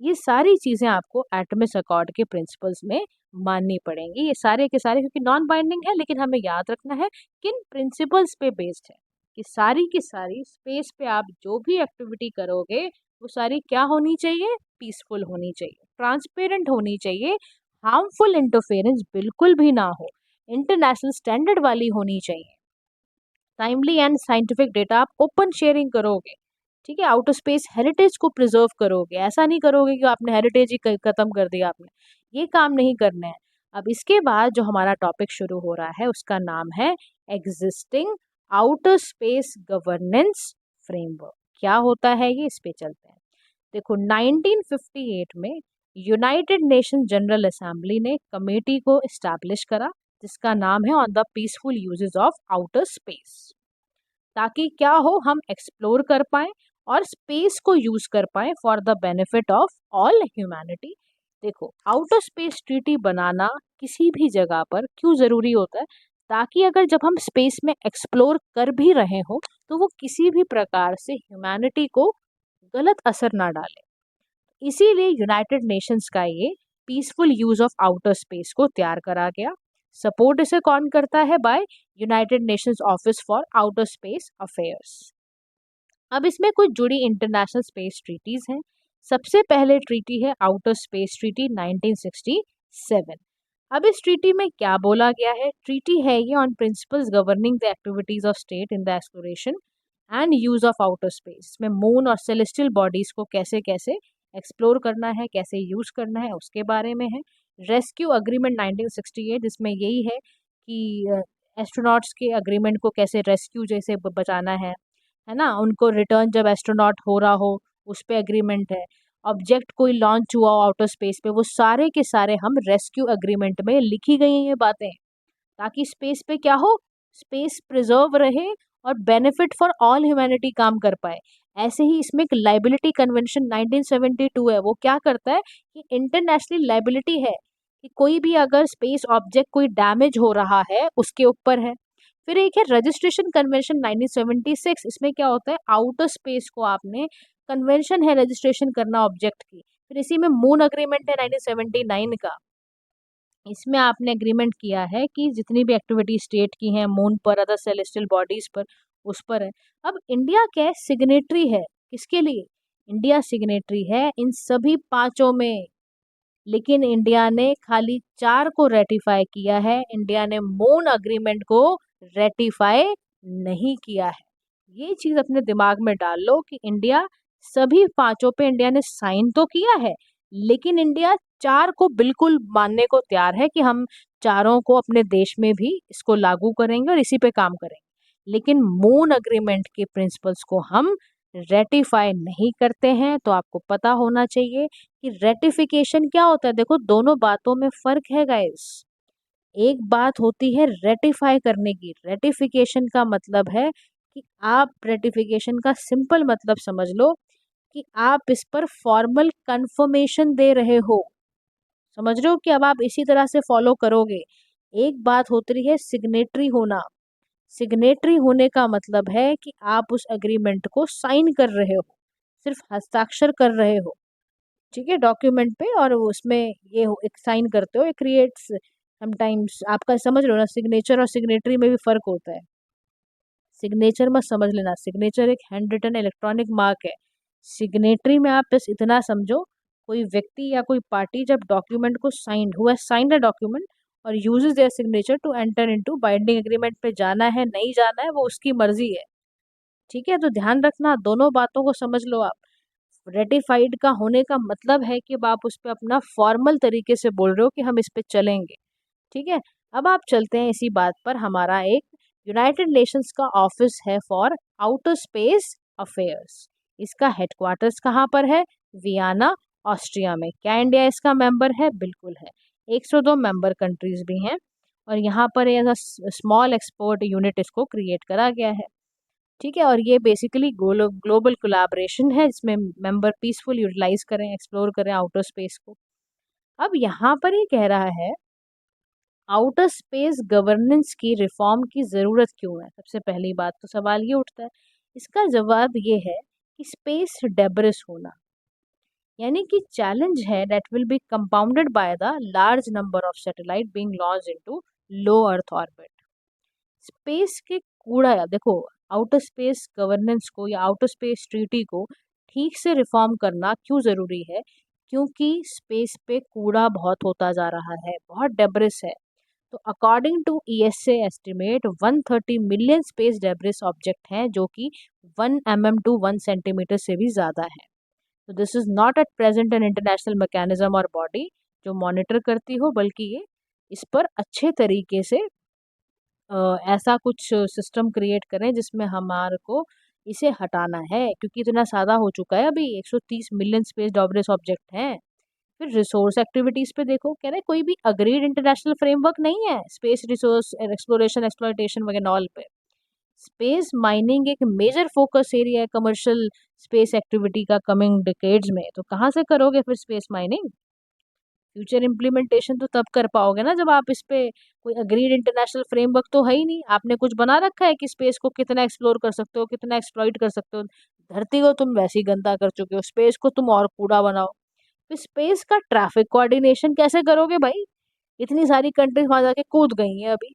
ये सारी चीज़ें आपको एटमिस अकॉर्ड के प्रिंसिपल्स में माननी पड़ेंगी, ये सारे के सारे, क्योंकि नॉन बाइंडिंग है, लेकिन हमें याद रखना है किन प्रिंसिपल्स पे बेस्ड है कि सारी की सारी स्पेस पे आप जो भी एक्टिविटी करोगे वो सारी क्या होनी चाहिए? पीसफुल होनी चाहिए, ट्रांसपेरेंट होनी चाहिए, हार्मफुल इंटरफेरेंस बिल्कुल भी ना हो, इंटरनेशनल स्टैंडर्ड वाली होनी चाहिए, टाइमली एंड साइंटिफिक डेटा आप ओपन शेयरिंग करोगे, ठीक है। आउटर स्पेस हेरिटेज को प्रिजर्व करोगे, ऐसा नहीं करोगे कि आपने हेरिटेज ही खत्म कर दिया आपने, ये काम नहीं करना है। अब इसके बाद जो हमारा टॉपिक शुरू हो रहा है उसका नाम है existing outer space governance framework. क्या होता है ये, इस पे चलते हैं। देखो, 1958 में यूनाइटेड नेशन जनरल असेंबली ने कमेटी को इस्टेब्लिश करा जिसका नाम है on the peaceful uses of outer space, ताकि क्या हो, हम एक्सप्लोर कर पाए और स्पेस को यूज कर पाए for the benefit of all humanity. देखो, आउटर स्पेस ट्रीटी बनाना किसी भी जगह पर क्यों जरूरी होता है? ताकि अगर जब हम स्पेस में एक्सप्लोर कर भी रहे हो तो वो किसी भी प्रकार से ह्यूमैनिटी को गलत असर ना डाले। इसीलिए यूनाइटेड नेशंस का ये peaceful use of outer space को तैयार करा गया। सपोर्ट इसे कौन करता है? By United Nations office for outer space affairs. अब इसमें कुछ जुड़ी इंटरनेशनल स्पेस ट्रीटीज हैं। सबसे पहले ट्रीटी है आउटर स्पेस ट्रीटी 1967। अब इस ट्रीटी में क्या बोला गया है? ट्रीटी है ये on principles governing the activities of state in the exploration and use of outer space. इसमें मून और सेलेस्टियल बॉडीज को कैसे कैसे एक्सप्लोर करना है, कैसे यूज करना है, उसके बारे में है। रेस्क्यू अग्रीमेंट 1968, जिसमें यही है कि एस्ट्रोनॉट्स के अग्रीमेंट को कैसे रेस्क्यू जैसे बचाना है ना, उनको रिटर्न जब एस्ट्रोनॉट हो रहा हो उस पे एग्रीमेंट है। ऑब्जेक्ट कोई लॉन्च हुआ हो आउटर स्पेस पे, वो सारे के सारे हम रेस्क्यू अग्रीमेंट में लिखी गई हैं ये बातें, ताकि स्पेस पे क्या हो, स्पेस प्रिजर्व रहे और बेनिफिट फॉर ऑल ह्यूमैनिटी काम कर पाए। ऐसे ही इसमें एक लाइबिलिटी कन्वेंशन 1972 है, वो क्या करता है कि इंटरनेशनल लाइबिलिटी है कि कोई भी अगर स्पेस ऑब्जेक्ट कोई डैमेज हो रहा है उसके ऊपर है। फिर एक है रजिस्ट्रेशन कन्वेंशन 1976, इसमें क्या होता है, आउटर स्पेस को आपने कन्वेंशन है रजिस्ट्रेशन करना ऑब्जेक्ट की। फिर इसी में मून अग्रीमेंट है 1979 का। इसमें आपने एग्रीमेंट किया है कि जितनी भी एक्टिविटी स्टेट की हैं मून पर, अदर सेलेस्टियल बॉडीज पर, उस पर है। अब इंडिया क्या है, सिग्नेटरी है। किसके लिए? इंडिया सिग्नेटरी है इन सभी पांचों में, लेकिन इंडिया ने खाली 4 को रेटिफाई किया है। इंडिया ने मून अग्रीमेंट को रेटिफाई नहीं किया है। ये चीज अपने दिमाग में डाल लो कि इंडिया सभी पांचों पे इंडिया ने साइन तो किया है, लेकिन इंडिया 4 को बिल्कुल मानने को तैयार है कि हम चारों को अपने देश में भी इसको लागू करेंगे और इसी पे काम करेंगे, लेकिन मून अग्रीमेंट के प्रिंसिपल्स को हम रेटिफाई नहीं करते हैं। तो आपको पता होना चाहिए कि रेटिफिकेशन क्या होता है। देखो, दोनों बातों में फर्क है गाइस। एक बात होती है रेटिफाई करने की, रेटिफिकेशन का मतलब है कि आप रेटिफिकेशन का सिंपल मतलब समझ लो कि आप इस पर फॉर्मल कंफर्मेशन दे रहे हो। समझ रहे हो कि अब आप इसी तरह से फॉलो करोगे। एक बात होती है सिग्नेटरी होना। सिग्नेटरी होने का मतलब है कि आप उस एग्रीमेंट को साइन कर रहे हो, सिर्फ हस्ताक्षर कर रहे हो, ठीक है, डॉक्यूमेंट पे, और उसमें ये एक साइन करते हो। ये क्रिएट्स समटाइम्स, आपका समझ रहे हो ना, सिग्नेचर और सिग्नेटरी में भी फर्क होता है। सिग्नेचर मत समझ लेना, सिग्नेचर एक हैंड रिटन इलेक्ट्रॉनिक मार्क है। सिग्नेटरी में आप बस इतना समझो, कोई व्यक्ति या कोई पार्टी जब डॉक्यूमेंट को साइंड हुआ, साइंड है डॉक्यूमेंट, और uses their signature to enter into binding agreement पे जाना है नहीं जाना है वो उसकी मर्जी है। ठीक है, तो ध्यान रखना, दोनों बातों को समझ लो आप। रेटिफाइड का होने का मतलब है कि अब आप उस पर अपना फॉर्मल तरीके से बोल रहे हो कि हम इस पे चलेंगे। ठीक है, अब आप चलते हैं इसी बात पर। हमारा एक यूनाइटेड नेशंस का ऑफिस है फॉर आउटर स्पेस अफेयर्स। इसका हेडक्वार्टर्स कहाँ पर है? वियना, ऑस्ट्रिया में। क्या इंडिया इसका मेंबर है? बिल्कुल है। 102 मेंबर कंट्रीज भी हैं, और यहाँ पर एज स्मॉल एक्सपोर्ट यूनिट इसको क्रिएट करा गया है। ठीक है, और ये बेसिकली ग्लोबल कोलैबोरेशन है जिसमें मेंबर पीसफुल यूटिलाइज करें, एक्सप्लोर करें आउटर स्पेस को। अब यहाँ पर ये कह रहा है आउटर स्पेस गवर्नेंस की रिफॉर्म की ज़रूरत क्यों है। सबसे पहली बात तो सवाल ये उठता है, इसका जवाब ये है कि स्पेस डेब्रिस होना, यानी कि चैलेंज है that will be compounded by the large number of satellite being launched into low earth orbit. Space के कूड़ा, या देखो, आउटर स्पेस गवर्नेंस को या आउटर स्पेस ट्रीटी को ठीक से रिफॉर्म करना क्यों ज़रूरी है? क्योंकि स्पेस पे कूड़ा बहुत होता जा रहा है, बहुत डेब्रिस है। तो according to ESA estimate 130 million space debris object हैं जो कि 1 mm टू 1 सेंटीमीटर से भी ज़्यादा है। तो this is not at present an international mechanism और बॉडी जो मॉनिटर करती हो, बल्कि ये इस पर अच्छे तरीके से ऐसा कुछ सिस्टम क्रिएट करें जिसमें हमारे को इसे हटाना है, क्योंकि इतना सादा हो चुका है। अभी 130 मिलियन स्पेस डेब्रिस ऑब्जेक्ट हैं। फिर रिसोर्स एक्टिविटीज पे देखो, कह रहे कोई भी अग्रीड इंटरनेशनल फ्रेमवर्क नहीं है स्पेस रिसोर्स एक्सप्लोरेशन एक्सप्लॉयटेशन वगैरह ऑल पे। स्पेस माइनिंग एक मेजर फोकस एरिया है कमर्शियल स्पेस एक्टिविटी का कमिंग डिकेड्स में। तो कहाँ से करोगे फिर स्पेस माइनिंग? फ्यूचर इम्प्लीमेंटेशन तो तब कर पाओगे ना जब आप इस पे, कोई अग्रीड इंटरनेशनल फ्रेमवर्क तो है ही नहीं। आपने कुछ बना रखा है कि स्पेस को कितना एक्सप्लोर कर सकते हो, कितना एक्सप्लॉइट कर सकते हो? धरती को तुम वैसे ही गंदा कर चुके हो, स्पेस को तुम और कूड़ा बनाओ। फिर स्पेस का ट्रैफिक कोऑर्डिनेशन कैसे करोगे भाई? इतनी सारी कंट्रीज वहां जाके कूद गई हैं अभी।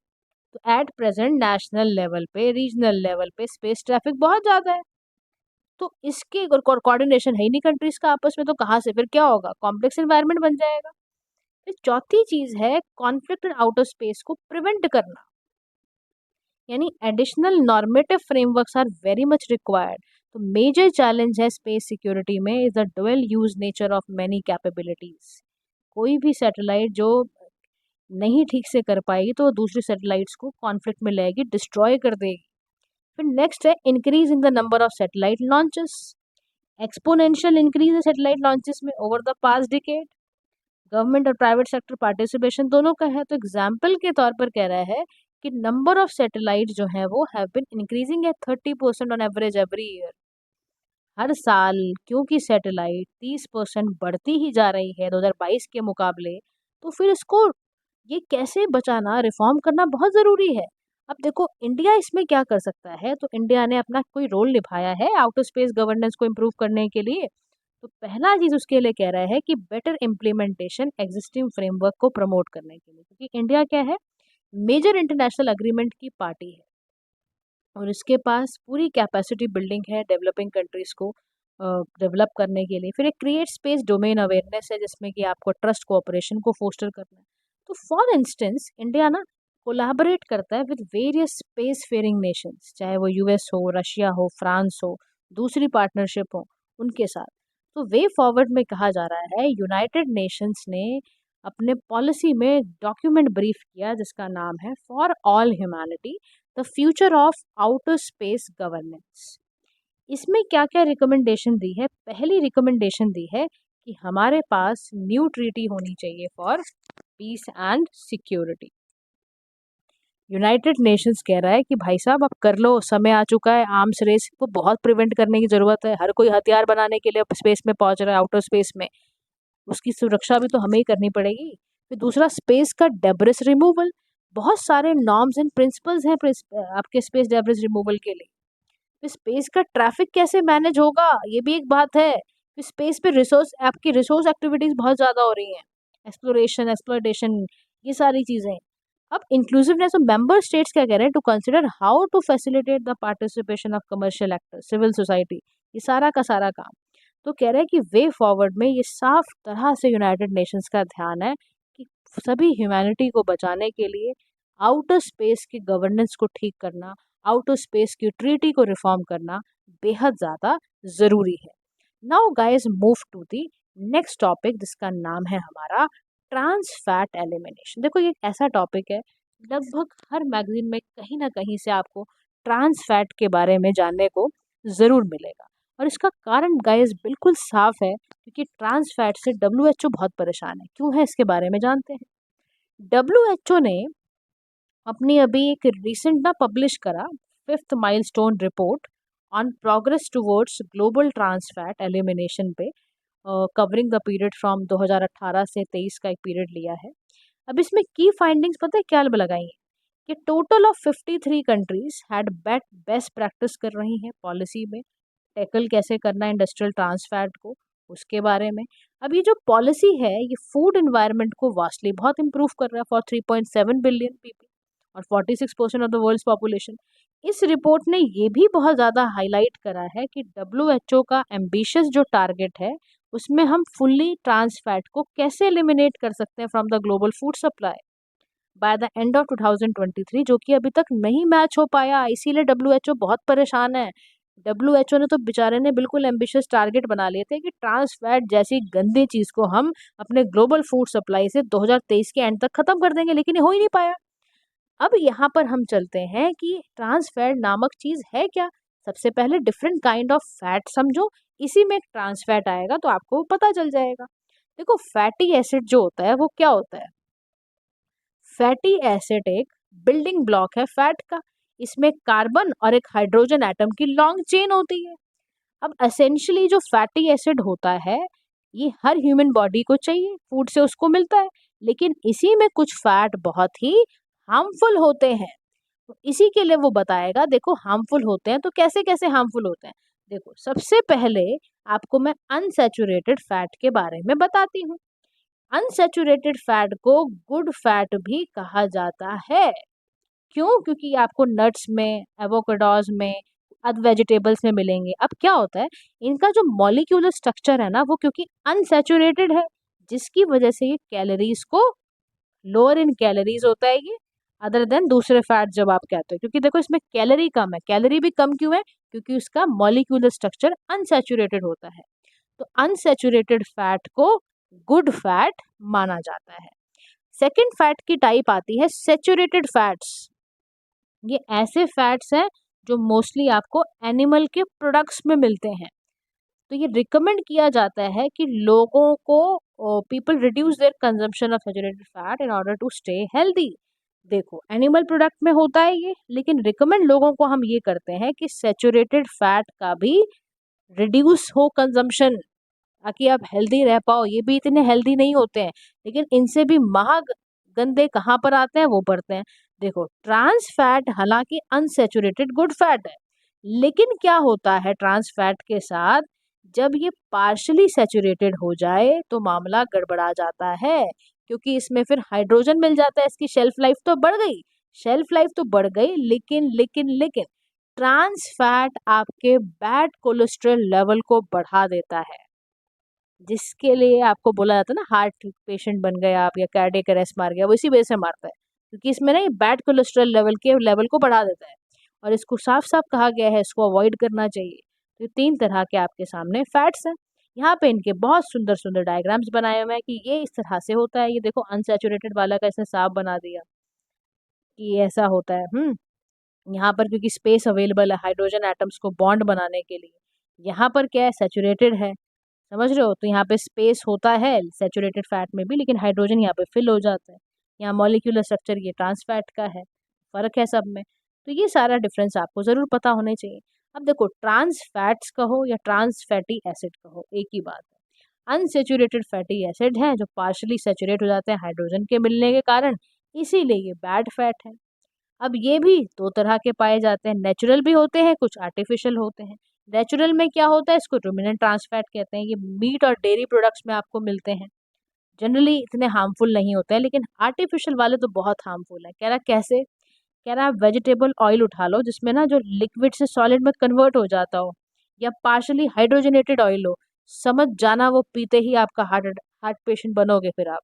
तो एट प्रेजेंट नेशनल लेवल पे, रीजनल लेवल पे स्पेस ट्रैफिक बहुत ज्यादा है। तो इसके कोऑर्डिनेशन है ही नहीं कंट्रीज का आपस में, तो कहाँ से फिर क्या होगा? कॉम्प्लेक्स एनवायरनमेंट बन जाएगा। फिर चौथी चीज है कॉन्फ्लिक्ट इन आउटर स्पेस को प्रिवेंट करना, यानी additional normative frameworks are very much required. तो मेजर चैलेंज है स्पेस सिक्योरिटी में is the dual use nature of many capabilities. कोई भी सैटेलाइट जो नहीं ठीक से कर पाएगी तो वो दूसरी सैटेलाइट्स को कॉन्फ्लिक्ट में लाएगी, डिस्ट्रॉय कर देगी। फिर नेक्स्ट है increase in the number of satellite launches. Exponential increase है सैटेलाइट लॉन्चेस में over the past decade. Government और प्राइवेट सेक्टर पार्टिसिपेशन दोनों का है। तो एग्जाम्पल के तौर पर कह रहा है कि नंबर ऑफ सैटेलाइट जो है वो have been increasing at 30% on average every year, हर साल। क्योंकि सैटेलाइट 30% बढ़ती ही जा रही है 2022 के मुकाबले, तो फिर इसको ये कैसे बचाना, रिफॉर्म करना बहुत ज़रूरी है। अब देखो इंडिया इसमें क्या कर सकता है, तो इंडिया ने अपना कोई रोल निभाया है आउटर स्पेस गवर्नेंस को इम्प्रूव करने के लिए। तो पहला चीज उसके लिए कह रहा है कि बेटर इम्प्लीमेंटेशन एग्जिस्टिंग फ्रेमवर्क को प्रमोट करने के लिए, क्योंकि इंडिया क्या है, मेजर इंटरनेशनल अग्रीमेंट की पार्टी है और इसके पास पूरी कैपेसिटी बिल्डिंग है डेवलपिंग कंट्रीज को डेवलप करने के लिए। फिर एक क्रिएट स्पेस डोमेन अवेयरनेस है जिसमें कि आपको ट्रस्ट कोऑपरेशन को फोस्टर करना है। तो फॉर इंस्टेंस इंडिया ना कोलैबोरेट करता है with various space faring nations, चाहे वो यूएस हो, रशिया हो, फ्रांस हो, दूसरी पार्टनरशिप हो उनके साथ। तो वे फॉरवर्ड में कहा जा रहा है यूनाइटेड नेशंस ने अपने पॉलिसी में डॉक्यूमेंट ब्रीफ किया जिसका नाम है for all humanity the future of outer space governance. इसमें क्या क्या रिकमेंडेशन दी है, पहली रिकमेंडेशन दी है कि हमारे पास न्यू ट्रीटी होनी चाहिए for piece and security. United Nations कह रहा है कि भाई साहब अब कर लो, समय आ चुका है, आर्म्स रेस को बहुत प्रिवेंट करने की जरूरत है। हर कोई हथियार बनाने के लिए स्पेस में पहुंच रहा है, आउटर स्पेस में, उसकी सुरक्षा भी तो हमें ही करनी पड़ेगी। फिर दूसरा स्पेस का डेब्रिस रिमूवल, बहुत सारे नॉर्म्स एंड प्रिंसिपल्स हैं आपके स्पेस डेब्रिस रिमूवल के लिए। फिर स्पेस का ट्रैफिक कैसे मैनेज होगा, ये भी एक बात है। फिर स्पेस पे रिसोर्स, आपकी रिसोर्स एक्टिविटीज बहुत ज़्यादा हो रही हैं, एक्सप्लोरेशन, एक्सप्लोइटेशन, ये सारी चीज़ें। अब इंक्लूसिवनेस ऑफ मेंबर स्टेट्स क्या कह रहे हैं, to consider how to facilitate the participation of commercial actors, civil society, ये सारा का सारा काम। तो कह रहे हैं कि वे फॉरवर्ड में ये साफ तरह से यूनाइटेड नेशंस का ध्यान है कि सभी ह्यूमैनिटी को बचाने के लिए आउटर स्पेस की गवर्नेंस को ठीक करना, आउटर स्पेस की ट्रीटी को रिफॉर्म करना बेहद ज़्यादा ज़रूरी है। Now guys move to the next topic जिसका नाम है हमारा ट्रांस फैट एलिमिनेशन। देखो ये एक ऐसा टॉपिक है, लगभग हर मैगजीन में कहीं ना कहीं से आपको ट्रांस फैट के बारे में जानने को ज़रूर मिलेगा। और इसका कारण गाइस बिल्कुल साफ है, क्योंकि ट्रांस फैट से डब्ल्यूएचओ बहुत परेशान है। क्यों है इसके बारे में जानते हैं। डब्ल्यूएचओ ने अपनी अभी एक रिसेंट ना पब्लिश करा 5th milestone report on progress towards global trans fat elimination पे, कवरिंग द पीरियड फ्रॉम 2018 से 23 का एक पीरियड लिया है। अब इसमें की फाइंडिंग्स पता है क्या लगाई है कि total of 53 countries had best practice कर रही हैं पॉलिसी में, टैकल कैसे करना है इंडस्ट्रियल ट्रांस फैट को, उसके बारे में। अब ये जो पॉलिसी है ये फूड एनवायरनमेंट को वास्टली बहुत इंप्रूव कर रहा है फॉर 3.7 बिलियन पीपल और 46% ऑफ द वर्ल्ड्स पॉपुलेशन। इस रिपोर्ट ने ये भी बहुत ज़्यादा हाईलाइट करा है कि डब्ल्यूएचओ का एम्बिशियस जो टारगेट है उसमें हम फुल्ली ट्रांस फैट को कैसे एलिमिनेट कर सकते हैं from the global food supply by the end of 2023, जो कि अभी तक नहीं मैच हो पाया। इसीलिए डब्ल्यूएचओ बहुत परेशान है। डब्ल्यूएचओ ने तो बेचारे ने बिल्कुल एम्बिशियस टारगेट बना लिए थे कि ट्रांस फैट जैसी गंदी चीज़ को हम अपने ग्लोबल फूड सप्लाई से 2023 के एंड तक खत्म कर देंगे, लेकिन ये हो ही नहीं पाया। अब यहाँ पर हम चलते हैं कि ट्रांस फैट नामक चीज़ है क्या। सबसे पहले डिफरेंट काइंड ऑफ फैट समझो, इसी में ट्रांस फैट आएगा तो आपको पता चल जाएगा। देखो फैटी एसिड जो होता है वो क्या होता है, फैटी एसिड एक बिल्डिंग ब्लॉक है फैट का। इसमें कार्बन और एक हाइड्रोजन एटम की लॉन्ग चेन होती है। अब एसेंशियली जो फैटी एसिड होता है ये हर ह्यूमन बॉडी को चाहिए, फूड से उसको मिलता है, लेकिन इसी में कुछ फैट बहुत ही हार्मफुल होते हैं। तो इसी के लिए वो बताएगा, देखो हार्मफुल होते हैं तो कैसे कैसे हार्मफुल होते हैं। देखो सबसे पहले आपको मैं अनसैचुरेटेड फैट के बारे में बताती हूँ। अनसैचुरेटेड फैट को गुड फैट भी कहा जाता है। क्यों, क्योंकि आपको नट्स में, एवोकाडोज में, अद वेजिटेबल्स में मिलेंगे। अब क्या होता है, इनका जो मॉलिक्यूलर स्ट्रक्चर है ना वो क्योंकि अनसैचुरेटेड है, जिसकी वजह से ये कैलोरीज को लोअर इन कैलोरीज होता है ये, अदर देन दूसरे फैट जब आप कहते हो। क्योंकि देखो इसमें कैलोरी कम है, कैलोरी भी कम क्यों है, क्योंकि उसका मॉलिक्यूलर स्ट्रक्चर अनसैचुरेटेड होता है। तो अनसैचुरेटेड फैट को गुड फैट माना जाता है। सेकेंड फैट की टाइप आती है सैचुरेटेड फैट्स। ये ऐसे फैट्स हैं जो मोस्टली आपको एनिमल के प्रोडक्ट्स में मिलते हैं। तो ये रिकमेंड किया जाता है कि लोगों को people reduce their consumption of saturated fat in order to stay healthy. देखो एनिमल प्रोडक्ट में होता है ये, लेकिन रिकमेंड लोगों को हम ये करते हैं कि सैचुरेटेड फैट का भी रिड्यूस हो कंजम्पशन, ताकि आप हेल्दी रह पाओ। ये भी इतने हेल्दी नहीं होते हैं, लेकिन इनसे भी महा गंदे कहाँ पर आते हैं वो पड़ते हैं। देखो, ट्रांस फैट हालांकि अनसैचुरेटेड गुड फैट है, लेकिन क्या होता है ट्रांस फैट के साथ, जब ये पार्शली सैचुरेटेड हो जाए तो मामला गड़बड़ा जाता है, क्योंकि इसमें फिर हाइड्रोजन मिल जाता है, इसकी शेल्फ लाइफ तो बढ़ गई। शेल्फ लाइफ तो बढ़ गई, लेकिन ट्रांस फैट आपके बैड कोलेस्ट्रॉल लेवल को बढ़ा देता है, जिसके लिए आपको बोला जाता है ना, हार्ट पेशेंट बन गए आप या कार्डियक अरेस्ट मार गया, वो इसी वजह से मारता है, क्योंकि इसमें ना ये बैड कोलेस्ट्रॉल लेवल को बढ़ा देता है। और इसको साफ साफ कहा गया है, इसको अवॉइड करना चाहिए। तो ये 3 तरह के आपके सामने फैट्स हैं। यहाँ पे इनके बहुत सुंदर सुंदर डायग्राम्स बनाए हुए हैं कि ये इस तरह से होता है। ये देखो, अनसैचुरेटेड वाला का इसने साफ बना दिया कि ऐसा होता है। यहाँ पर क्योंकि स्पेस अवेलेबल है हाइड्रोजन एटम्स को बॉन्ड बनाने के लिए, यहाँ पर क्या है, सैचुरेटेड है, समझ रहे हो, तो यहाँ पे स्पेस होता है सैचुरेटेड फैट में भी, लेकिन हाइड्रोजन यहाँ पे फिल हो जाता है। यहाँ मॉलिक्यूलर स्ट्रक्चर ये ट्रांस फैट का है, फर्क है सब में। तो ये सारा डिफरेंस आपको जरूर पता होने चाहिए। अब देखो, ट्रांस फैट्स कहो या ट्रांस फैटी एसिड कहो, एक ही बात है। अनसेचुरेटेड फैटी एसिड है जो पार्शली सेचुरेट हो जाते हैं हाइड्रोजन के मिलने के कारण, इसीलिए ये बैड फैट है। अब ये भी 2 तरह के पाए जाते हैं, नेचुरल भी होते हैं, कुछ आर्टिफिशियल होते हैं। नेचुरल में क्या होता है, इसको रुमिनेंट ट्रांस फैट कहते हैं। ये मीट और डेयरी प्रोडक्ट्स में आपको मिलते हैं, जनरली इतने हार्मफुल नहीं होते हैं, लेकिन आर्टिफिशियल वाले तो बहुत हार्मफुल है। कह रहा कैसे, कह रहा आप वेजिटेबल ऑयल उठा लो जिसमें ना जो लिक्विड से सॉलिड में कन्वर्ट हो जाता हो, या पार्शली हाइड्रोजनेटेड ऑयल हो, समझ जाना वो पीते ही आपका हार्ट हार्ट पेशेंट बनोगे फिर आप।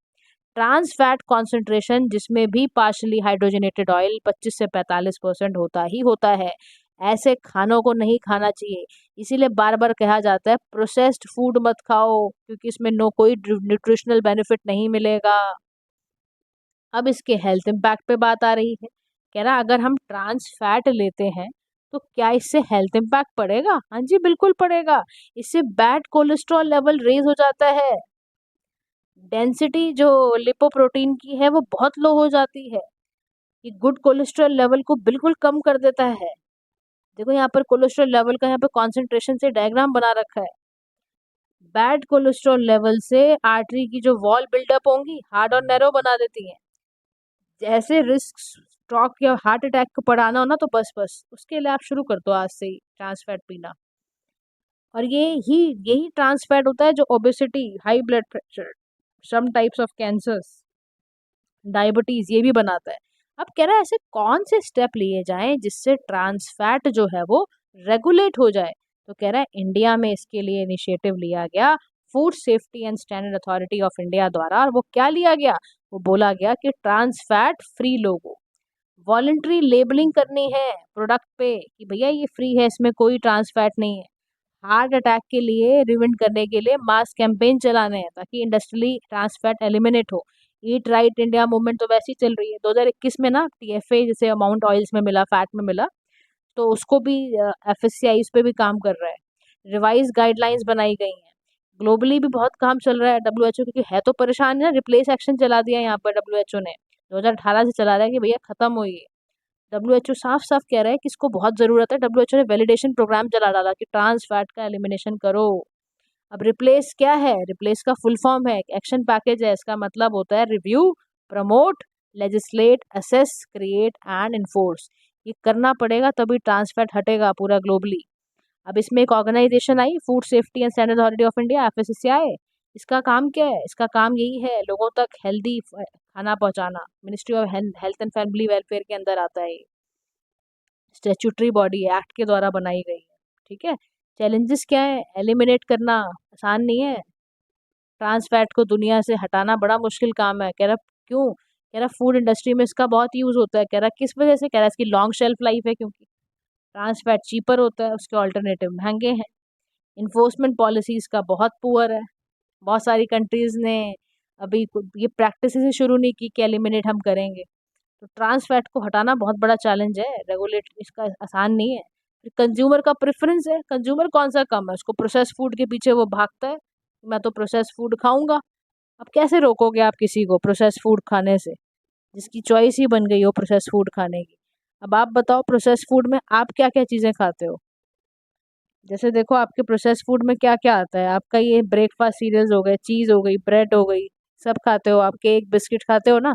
ट्रांस फैट कॉन्सेंट्रेशन जिसमें भी पार्शली हाइड्रोजनेटेड ऑयल 25 से 45% होता ही होता है। ऐसे खानों को नहीं खाना चाहिए, इसीलिए बार बार कहा जाता है प्रोसेस्ड फूड मत खाओ, क्योंकि इसमें नो कोई न्यूट्रिशनल बेनिफिट नहीं मिलेगा। अब इसके हेल्थ इम्पैक्ट पे बात आ रही है। कह रहा अगर हम ट्रांस फैट लेते हैं तो क्या इससे हेल्थ इम्पैक्ट पड़ेगा? हाँ जी, बिल्कुल पड़ेगा। इससे बैड कोलेस्ट्रॉल लेवल रेज हो जाता है, डेंसिटी जो लिपोप्रोटीन की है वो बहुत लो हो जाती है। ये गुड कोलेस्ट्रॉल लेवल को बिल्कुल कम कर देता है। देखो यहाँ पर कोलेस्ट्रॉल लेवल का यहाँ पे कॉन्सेंट्रेशन से डायग्राम बना रखा है। बैड कोलेस्ट्रॉल लेवल से आर्टरी की जो वॉल बिल्डअप होंगी हार्ड और नैरो बना देती हैं। जैसे रिस्क स्ट्रोक या हार्ट अटैक को पढ़ाना हो ना, तो बस बस उसके लिए आप शुरू कर दो आज से ही ट्रांस फैट पीना। और यही ट्रांस फैट होता है जो obesity, high blood pressure, some types of cancers, diabetes ये भी बनाता है। अब कह रहा है ऐसे कौन से स्टेप लिए जाएं जिससे ट्रांस फैट जो है वो रेगुलेट हो जाए। तो कह रहा है इंडिया में इसके लिए इनिशिएटिव लिया गया food safety and standard authority of India द्वारा। और वो क्या लिया गया, वो बोला गया कि ट्रांस फैट फ्री लोगो, वॉलंटरी लेबलिंग करनी है प्रोडक्ट पे कि भैया ये फ्री है, इसमें कोई ट्रांस फैट नहीं है। हार्ट अटैक के लिए रिवेंट करने के लिए मास कैंपेन चलाने हैं ताकि इंडस्ट्रियली ट्रांस फैट एलिमिनेट हो। ईट राइट इंडिया मूवमेंट तो वैसे ही चल रही है। 2021 में ना टीएफए जैसे अमाउंट ऑयल्स में मिला, फैट में मिला, तो उसको भी एफएससीआई उस पर भी काम कर रहा है। रिवाइज गाइडलाइंस बनाई गई हैं। ग्लोबली भी बहुत काम चल रहा है डब्ल्यूएचओ, क्योंकि है तो परेशान है ना, रिप्लेस एक्शन चला दिया यहाँ पर डब्ल्यूएचओ ने, 2018 से चला रहा है कि भैया खत्म हो ये। डब्ल्यूएचओ साफ साफ कह रहा है कि इसको बहुत ज़रूरत है। डब्ल्यूएचओ ने वैलिडेशन प्रोग्राम चला डाला कि ट्रांस फैट का एलिमिनेशन करो। अब रिप्लेस क्या है, रिप्लेस का फुल फॉर्म है एक्शन पैकेज है। इसका मतलब होता है review, promote, legislate, assess, create and enforce. ये करना पड़ेगा तभी ट्रांस फैट हटेगा पूरा ग्लोबली। अब इसमें एक ऑर्गेनाइजेशन आई, food safety and standard authority of India, FSCI. इसका काम क्या है, इसका काम यही है लोगों तक हेल्दी खाना पहुंचाना। Ministry of health and family welfare के अंदर आता है। स्टेचुटरी बॉडी एक्ट के द्वारा बनाई गई है, ठीक है। चैलेंजेस क्या है, एलिमिनेट करना आसान नहीं है, ट्रांस फैट को दुनिया से हटाना बड़ा मुश्किल काम है। कह रहा क्यों, कह रहा फूड इंडस्ट्री में इसका बहुत यूज़ होता है। कह रहा किस वजह से, कह रहा इसकी लॉन्ग शेल्फ लाइफ है, क्योंकि ट्रांस फैट चीपर होता है, उसके ऑल्टरनेटिव महंगे हैं। इन्फोर्समेंट पॉलिसीज़ का बहुत पुअर है। बहुत सारी कंट्रीज़ ने अभी ये प्रैक्टिस ही शुरू नहीं की कि एलिमिनेट हम करेंगे। तो ट्रांस फैट को हटाना बहुत बड़ा चैलेंज है, रेगुलेट इसका आसान नहीं है। फिर कंज्यूमर का प्रेफरेंस है, कंज्यूमर कौन सा कम है, उसको प्रोसेस फूड के पीछे वो भागता है, मैं तो प्रोसेस फूड खाऊंगा। अब कैसे रोकोगे आप किसी को प्रोसेस फूड खाने से, जिसकी चॉइस ही बन गई हो प्रोसेस फूड खाने की। अब आप बताओ प्रोसेस फूड में आप क्या क्या चीज़ें खाते हो। जैसे देखो आपके प्रोसेस फूड में क्या क्या आता है, आपका ये ब्रेकफास्ट सीरियल्स हो गए, चीज़ हो गई, ब्रेड हो गई, सब खाते हो आप, केक बिस्किट खाते हो ना।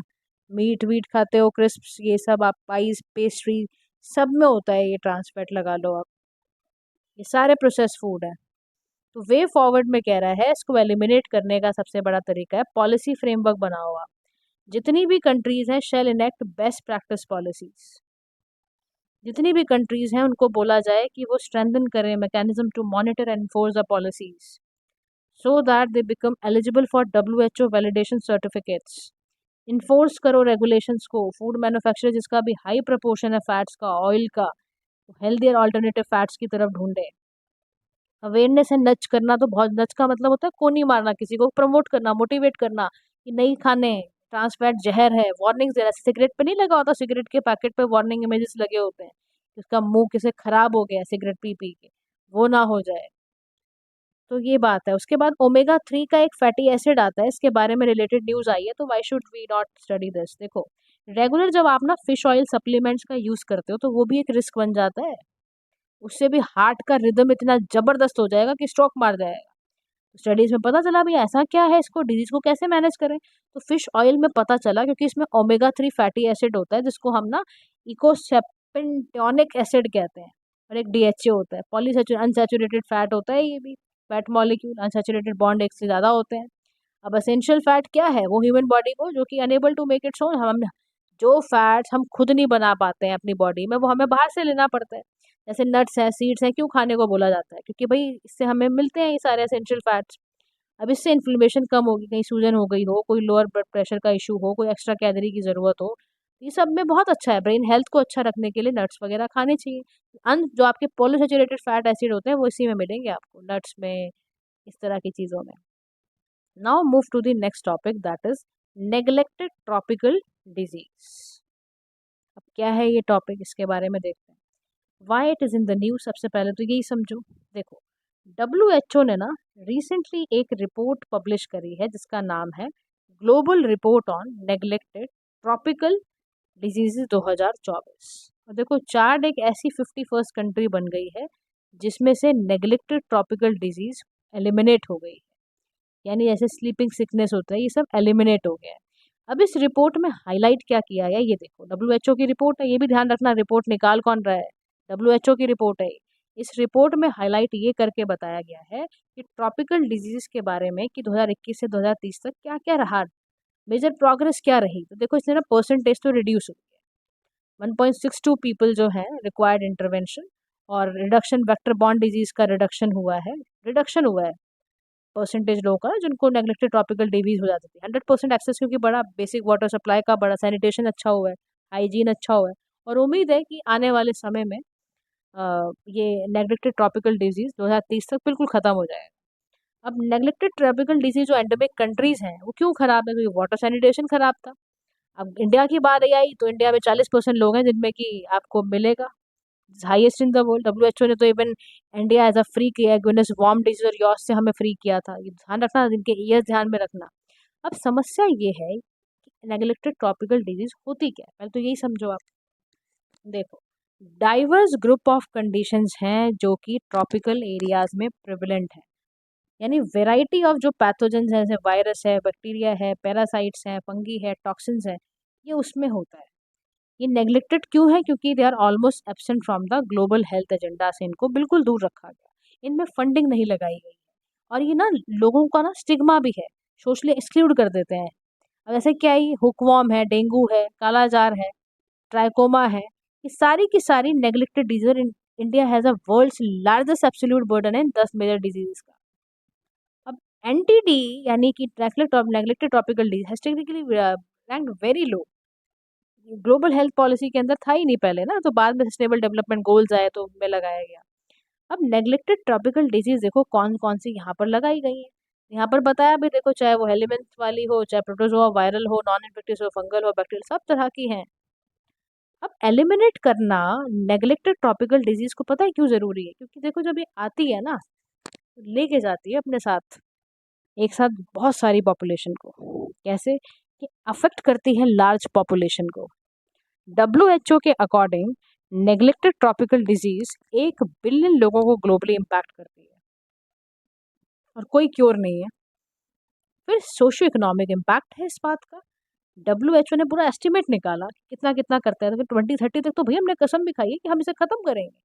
मीट वीट खाते हो, क्रिस्प्स, ये सब आप पाइस पेस्ट्री, सब में होता है ये ट्रांस फैट, लगा लो आप, ये सारे प्रोसेस फूड है। तो वे फॉरवर्ड में कह रहा है इसको एलिमिनेट करने का सबसे बड़ा तरीका है पॉलिसी फ्रेमवर्क बनाओ आप। जितनी भी कंट्रीज हैं shall enact best practice policies. जितनी भी कंट्रीज हैं उनको बोला जाए कि वो स्ट्रेंथन करें mechanism to monitor and enforce the policies so that they become eligible for WHO validation certificates. Enforce करो रेगुलेशंस को। फूड मैन्युफैक्चरर जिसका भी हाई प्रपोर्शन है फैट्स का, ऑयल का, हेल्दियर ऑल्टरनेटिव फैट्स की तरफ ढूंढे। अवेयरनेस है, नच करना, तो बहुत, नच का मतलब होता है कोनी मारना, किसी को प्रमोट करना, मोटिवेट करना कि नहीं खाने, ट्रांस फैट जहर है, वार्निंग देना। सिगरेट पे नहीं लगा होता, सिगरेट के पैकेट पे वार्निंग इमेजेस लगे होते हैं, उसका मुंह किसे खराब हो गया सिगरेट पी पी के, वो ना हो जाए। तो ये बात है। उसके बाद ओमेगा 3 का एक फैटी एसिड आता है, इसके बारे में रिलेटेड न्यूज आई है, तो why should we not study this. देखो, रेगुलर जब आप ना फिश ऑयल सप्लीमेंट्स का यूज करते हो तो वो भी एक रिस्क बन जाता है। उससे भी हार्ट का रिदम इतना जबरदस्त हो जाएगा कि स्ट्रोक मार जाएगा। स्टडीज में पता चला भी ऐसा क्या है, इसको डिजीज को कैसे मैनेज करें। तो फिश ऑयल में पता चला क्योंकि इसमें ओमेगा 3 फैटी एसिड होता है, जिसको हम ना इकोसेपेंटोनिक एसिड कहते हैं, और एक DHA होता है, अनसैचुरेटेड फैट होता है, ये भी फैट मॉलिक्यूल, अनसैचुरेटेड बॉन्ड एक से ज़्यादा होते हैं। अब एसेंशियल फैट क्या है, वो ह्यूमन बॉडी को जो कि unable to make its own, हम जो फैट्स हम खुद नहीं बना पाते हैं अपनी बॉडी में, वो हमें बाहर से लेना पड़ता है। जैसे नट्स हैं, सीड्स हैं, क्यों खाने को बोला जाता है, क्योंकि भाई इससे हमें मिलते हैं ये सारे एसेंशियल फैट्स। अब इससे इन्फ्लेमेशन कम होगी, कहीं सूजन हो गई हो, कोई लोअर ब्लड प्रेशर का इशू हो, कोई एक्स्ट्रा कैलोरी की ज़रूरत हो, ये सब में बहुत अच्छा है। ब्रेन हेल्थ को अच्छा रखने के लिए नट्स वगैरह खाने चाहिए। जो आपके पॉलीसैचुरेटेड फैट एसिड होते हैं वो इसी में मिलेंगे आपको, नट्स में, इस तरह की चीज़ों में। Now move to the next topic, that is neglected tropical disease. अब क्या है ये टॉपिक, इसके बारे में देखते हैं। Why it is in the news, सबसे पहले तो यही समझो। देखो, WHO ने ना रिसेंटली एक रिपोर्ट पब्लिश करी है जिसका नाम है global report on neglected tropical diseases 2024। और देखो, चार्ट एक ऐसी 51st कंट्री बन गई है जिसमें से नेग्लेक्टेड ट्रॉपिकल डिजीज एलिमिनेट हो गई है। यानी जैसे स्लीपिंग सिकनेस होता है, ये सब एलिमिनेट हो गया है। अब इस रिपोर्ट में हाईलाइट क्या किया है, ये देखो, WHO की रिपोर्ट है, ये भी ध्यान रखना, रिपोर्ट निकाल कौन रहा है, WHO की रिपोर्ट है। इस रिपोर्ट में हाईलाइट ये करके बताया गया है कि ट्रॉपिकल डिजीज के बारे में कि 2021 से 2030 तक क्या क्या रहा, मेजर प्रोग्रेस क्या रही। तो देखो, इसने ना परसेंटेज तो रिड्यूस हो गया, 1.62 पीपल जो हैं रिक्वायर्ड इंटरवेंशन, और रिडक्शन वेक्टर बॉर्न डिजीज का रिडक्शन हुआ है परसेंटेज लोगों का जिनको नेग्लेक्टेड ट्रॉपिकल डिजीज हो जाती थी। 100% एक्सेस, क्योंकि बड़ा बेसिक वाटर सप्लाई का बड़ा सैनिटेशन अच्छा हुआ है, हाइजीन अच्छा हुआ है, और उम्मीद है कि आने वाले समय में ये नेग्लेक्टेड ट्रॉपिकल डिजीज 2030 तक बिल्कुल खत्म हो जाएगा। अब नेग्लेक्टेड ट्रॉपिकल डिजीज जो एंडेमिक कंट्रीज हैं वो क्यों खराब है, क्योंकि वाटर सैनिटेशन खराब था। अब इंडिया की बात आई तो इंडिया में 40% लोग हैं जिनमें कि आपको मिलेगा, highest in the world. WHO ने तो even India as a free किया है, गुइनेस वार्म डिजीज और यॉर्स से हमें फ्री किया था, ये ध्यान रखना, इनके ईयर्स ध्यान में रखना। अब समस्या ये है कि नेग्लेक्टेड ट्रॉपिकल डिजीज होती क्या है, पहले तो यही समझो आप। देखो, डाइवर्स ग्रुप ऑफ कंडीशंस हैं जो कि ट्रॉपिकल एरियाज में प्रिवलेंट है। यानी वेराइटी ऑफ जो पैथोजेंस हैं, जैसे वायरस है, बैक्टीरिया है, पैरासाइट्स हैं, फंगी है, टॉक्सिन्स है, ये उसमें होता है। ये नेग्लेक्टेड क्यों है, क्योंकि they are almost absent from the global health agenda, से इनको बिल्कुल दूर रखा गया, इनमें फंडिंग नहीं लगाई गई है, और ये ना लोगों का ना स्टिग्मा भी है, सोशली एक्सक्लूड कर देते हैं। अब ऐसे क्या ही, हुकवॉर्म है, डेंगू है, कालाजार है, ट्राइकोमा है, ये सारी की सारी neglected disease. India has a world's largest absolute burden in 10 major diseases का। अब NTD यानी कि neglected tropical disease has technically ranked very low, global health policy के अंदर था ही नहीं पहले ना, तो बाद में सस्टेनेबल डेवलपमेंट गोल्स आए तो उनमें लगाया गया। अब नेग्लेक्टेड ट्रॉपिकल डिजीज देखो कौन कौन सी यहाँ पर लगाई गई है, यहाँ पर बताया भी, देखो, चाहे वो हेलिमेंथ वाली हो, चाहे प्रोटोजोआ वायरल हो, नॉन इन्फेक्टियस हो, फंगल हो, बैक्टीरियल, सब तरह की हैं। अब एलिमिनेट करना नेग्लेक्टेड ट्रॉपिकल डिजीज को पता है क्यों जरूरी है, क्योंकि देखो, जब ये आती है ना, तो लेके जाती है अपने साथ एक साथ बहुत सारी पॉपुलेशन को। कैसे कि अफेक्ट करती है लार्ज पॉपुलेशन को। WHO के according neglected tropical disease 1 billion लोगों को ग्लोबली इम्पैक्ट करती है, और कोई क्योर नहीं है। फिर सोशियो इकोनॉमिक इम्पैक्ट है इस बात का, WHO ने पूरा एस्टिमेट निकाला कि कितना कितना करता है, तो फिर 2030 तक तो भैया हमने कसम भी खाई है कि हम इसे खत्म करेंगे।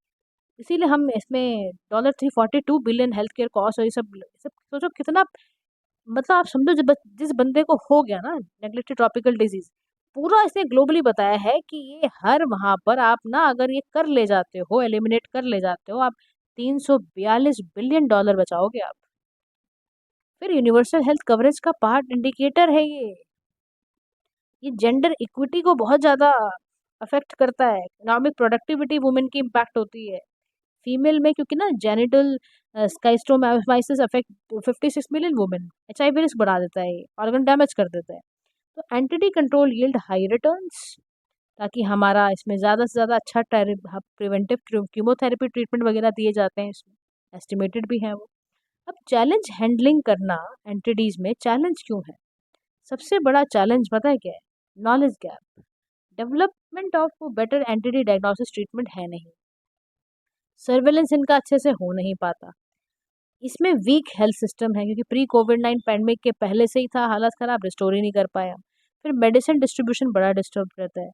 इसीलिए हम इसमें $342 बिलियन हेल्थ केयर कॉस्ट और ये सब सोचो कितना, मतलब आप समझो जिस बंदे को हो गया ना नेग्लेक्टेड ट्रॉपिकल डिजीज, पूरा इसने ग्लोबली बताया है कि ये हर वहां पर आप ना अगर ये कर ले जाते हो, एलिमिनेट कर ले जाते हो आप, $342 बिलियन बचाओगे आप। फिर यूनिवर्सल हेल्थ कवरेज का पार्ट इंडिकेटर है ये जेंडर इक्विटी को बहुत ज़्यादा अफेक्ट करता है। इकोनॉमिक प्रोडक्टिविटी वुमेन की इम्पैक्ट होती है फीमेल में, क्योंकि ना genital schistosomiasis affect 56 million women. HIV risk बढ़ा देता है, ऑर्गन डैमेज कर देता है। तो entity control yield high returns, ताकि हमारा इसमें ज़्यादा से ज़्यादा अच्छा प्रिवेंटिव कीमोथेरेपी ट्रीटमेंट वगैरह दिए जाते हैं, इसमें एस्टिमेटेड भी है वो। अब चैलेंज हैंडलिंग करना, एंटिटीज में चैलेंज क्यों है? सबसे बड़ा चैलेंज पता है क्या है? Knowledge gap. Development of better entity diagnosis treatment है नहीं, सर्वेलेंस इनका अच्छे से हो नहीं पाता, इसमें वीक हेल्थ सिस्टम है, क्योंकि प्री कोविड-19 पैंडेमिक के पहले से ही था हालत खराब, रिस्टोर ही नहीं कर पाया। फिर मेडिसिन डिस्ट्रीब्यूशन बड़ा डिस्टर्ब रहता है।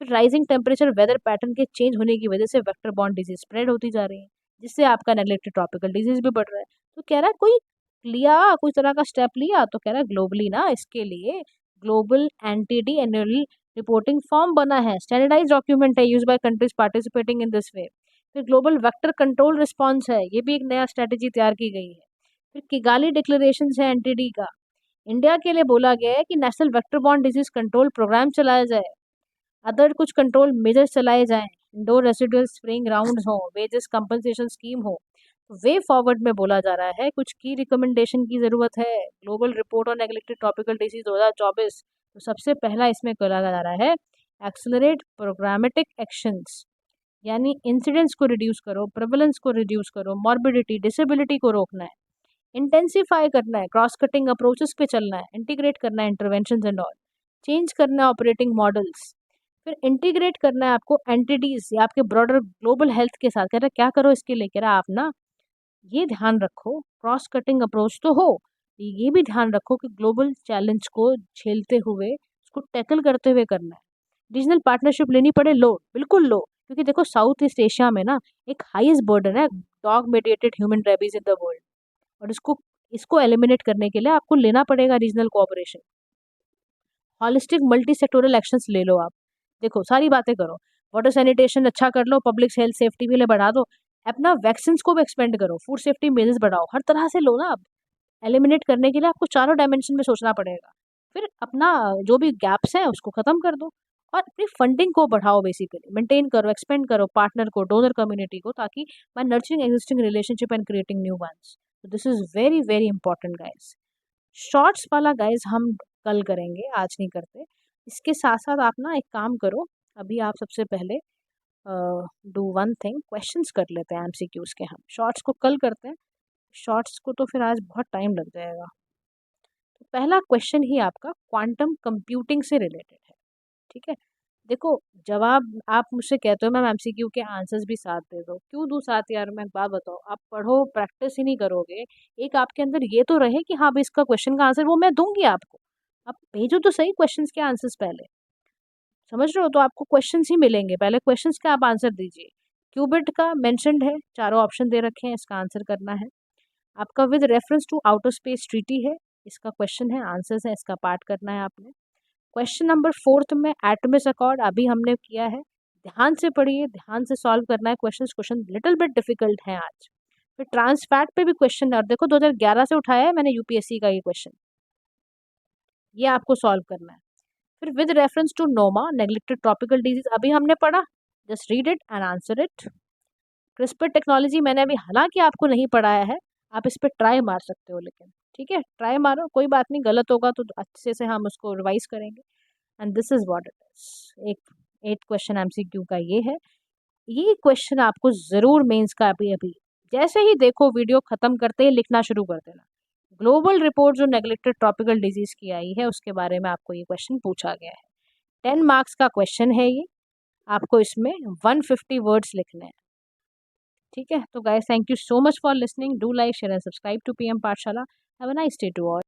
फिर राइजिंग टेम्परेचर, वेदर पैटर्न के चेंज होने की वजह से वेक्टर बॉर्न डिजीज स्प्रेड होती जा रही है, जिससे आपका नेग्लेक्टेड ट्रॉपिकल डिजीज भी बढ़ रहा है। तो कह रहा है कोई तरह का स्टेप लिया, तो कह रहा है ग्लोबली ना इसके लिए ग्लोबल एंटीडी एनुअल रिपोर्टिंग फॉर्म बना है, स्टैंडर्डाइज डॉक्यूमेंट है use by countries participating in this way. फिर ग्लोबल वेक्टर कंट्रोल रिस्पॉन्स है, ये भी एक नया स्ट्रेटेजी तैयार की गई है। फिर किगाली डिक्लेरेशन है एनटीडी का, इंडिया के लिए बोला गया है कि national vector borne disease control programme चलाया जाए, अदर कुछ कंट्रोल मेजर्स चलाए जाएं, इंडोर रेसिडुअल स्प्रेइंग ग्राउंड्स हो, वेजेस कंपनसेशन स्कीम हो। वे फॉरवर्ड में बोला जा रहा है कुछ की रिकमेंडेशन की जरूरत है। Global report on neglected tropical disease 2024, तो सबसे पहला इसमें बोला जा रहा है एक्सलरेट प्रोग्रामेटिक एक्शंस, यानी इंसिडेंट्स को रिड्यूस करो, प्रेवलेंस को रिड्यूस करो, मॉर्बिडिटी डिसेबिलिटी को रोकना है, इंटेंसिफाई करना है, क्रॉस कटिंग अप्रोचेस पे चलना है, इंटीग्रेट करना है इंटरवेंशन एंड ऑल, चेंज करना है ऑपरेटिंग मॉडल्स। फिर इंटीग्रेट करना है आपको एंटिटीज या आपके ब्रॉडर ग्लोबल हेल्थ के साथ। कह रहा है क्या करो इसके लिए, कह रहा है आप ना ये ध्यान रखो क्रॉस कटिंग अप्रोच तो हो, ये भी ध्यान रखो कि ग्लोबल चैलेंज को झेलते हुए उसको टैकल करते हुए करना है। रीजनल पार्टनरशिप लेनी पड़े, लो, बिल्कुल लो, क्योंकि देखो साउथ ईस्ट एशिया में ना एक हाईएस्ट बर्डन है dog mediated human rabies in the world, और इसको इसको एलिमिनेट करने के लिए आपको लेना पड़ेगा regional cooperation. Holistic multi sectoral actions ले लो आप, देखो सारी बातें करो, वाटर सैनिटेशन अच्छा कर लो, पब्लिक हेल्थ सेफ्टी के लिए बढ़ा दो, अपना वैक्सीन को भी एक्सपेंड करो, फूड सेफ्टी मेजर्स बढ़ाओ, हर तरह से लो ना आप। एलिमिनेट करने के लिए आपको चारों डायमेंशन में सोचना पड़ेगा। फिर अपना जो भी गैप्स हैं उसको खत्म कर दो, और अपनी फंडिंग को बढ़ाओ, बेसिकली मेंटेन करो, एक्सपेंड करो पार्टनर को, डोनर कम्युनिटी को, ताकि by nurturing existing relationship and creating new ones. This is very very important guys. Shorts वाला गाइस हम कल करेंगे, आज नहीं करते। इसके साथ साथ आप ना एक काम करो, अभी आप सबसे पहले डू वन थिंग, क्वेश्चंस कर लेते हैं एमसीक्यूज के, हम शॉर्ट्स को कल करते हैं, शॉर्ट्स को तो फिर आज बहुत टाइम लग जाएगा। तो पहला क्वेश्चन ही आपका क्वांटम कंप्यूटिंग से रिलेटेड है, ठीक है? देखो, जवाब आप मुझसे कहते हो मैम एमसीक्यू के आंसर्स भी साथ दे दो, क्यों दूँ साथ यार? मैं एक बात बताओ, आप पढ़ो, प्रैक्टिस ही नहीं करोगे, एक आपके अंदर ये तो रहे कि हाँ भाई इसका क्वेश्चन का आंसर वो मैं दूंगी आपको, आप भेजो तो सही क्वेश्चंस के आंसर्स पहले, समझ रहे हो? तो आपको क्वेश्चंस ही मिलेंगे, पहले क्वेश्चंस का आप आंसर दीजिए। क्यूबिट का मेंशन्ड है, चारों ऑप्शन दे रखे हैं, इसका आंसर करना है। आपका with reference to outer space treaty है, इसका क्वेश्चन है, आंसर्स है, इसका पार्ट करना है आपने। क्वेश्चन नंबर 4 में एटमिस अकॉर्ड अभी हमने किया है, ध्यान से पढ़िए, ध्यान से सॉल्व करना है क्वेश्चन लिटिल बिट डिफिकल्ट है आज। फिर ट्रांसफैट पे भी क्वेश्चन है, और देखो 2011 से उठाया है मैंने यूपीएससी का ये क्वेश्चन, ये आपको सॉल्व करना है। फिर with reference to noma neglected tropical disease अभी हमने पढ़ा, just read it and answer it. CRISPR technology मैंने अभी हालांकि आपको नहीं पढ़ाया है, आप इस पर ट्राई मार सकते हो, लेकिन ठीक है ट्राई मारो, कोई बात नहीं, गलत होगा तो अच्छे से हम उसको रिवाइज करेंगे। And this is what it is. एक 8 क्वेश्चन एमसीक्यू का ये है, ये क्वेश्चन आपको जरूर मेंस का अभी अभी जैसे ही देखो वीडियो खत्म करते ही लिखना शुरू कर देना। ग्लोबल रिपोर्ट जो नेग्लेक्टेड ट्रॉपिकल डिजीज की आई है उसके बारे में आपको ये क्वेश्चन पूछा गया है, 10 मार्क्स का क्वेश्चन है ये, आपको इसमें 150 वर्ड्स लिखने हैं, ठीक है? तो guys thank you so much for listening, do like share and subscribe to PM Pathshala, have a nice day to all.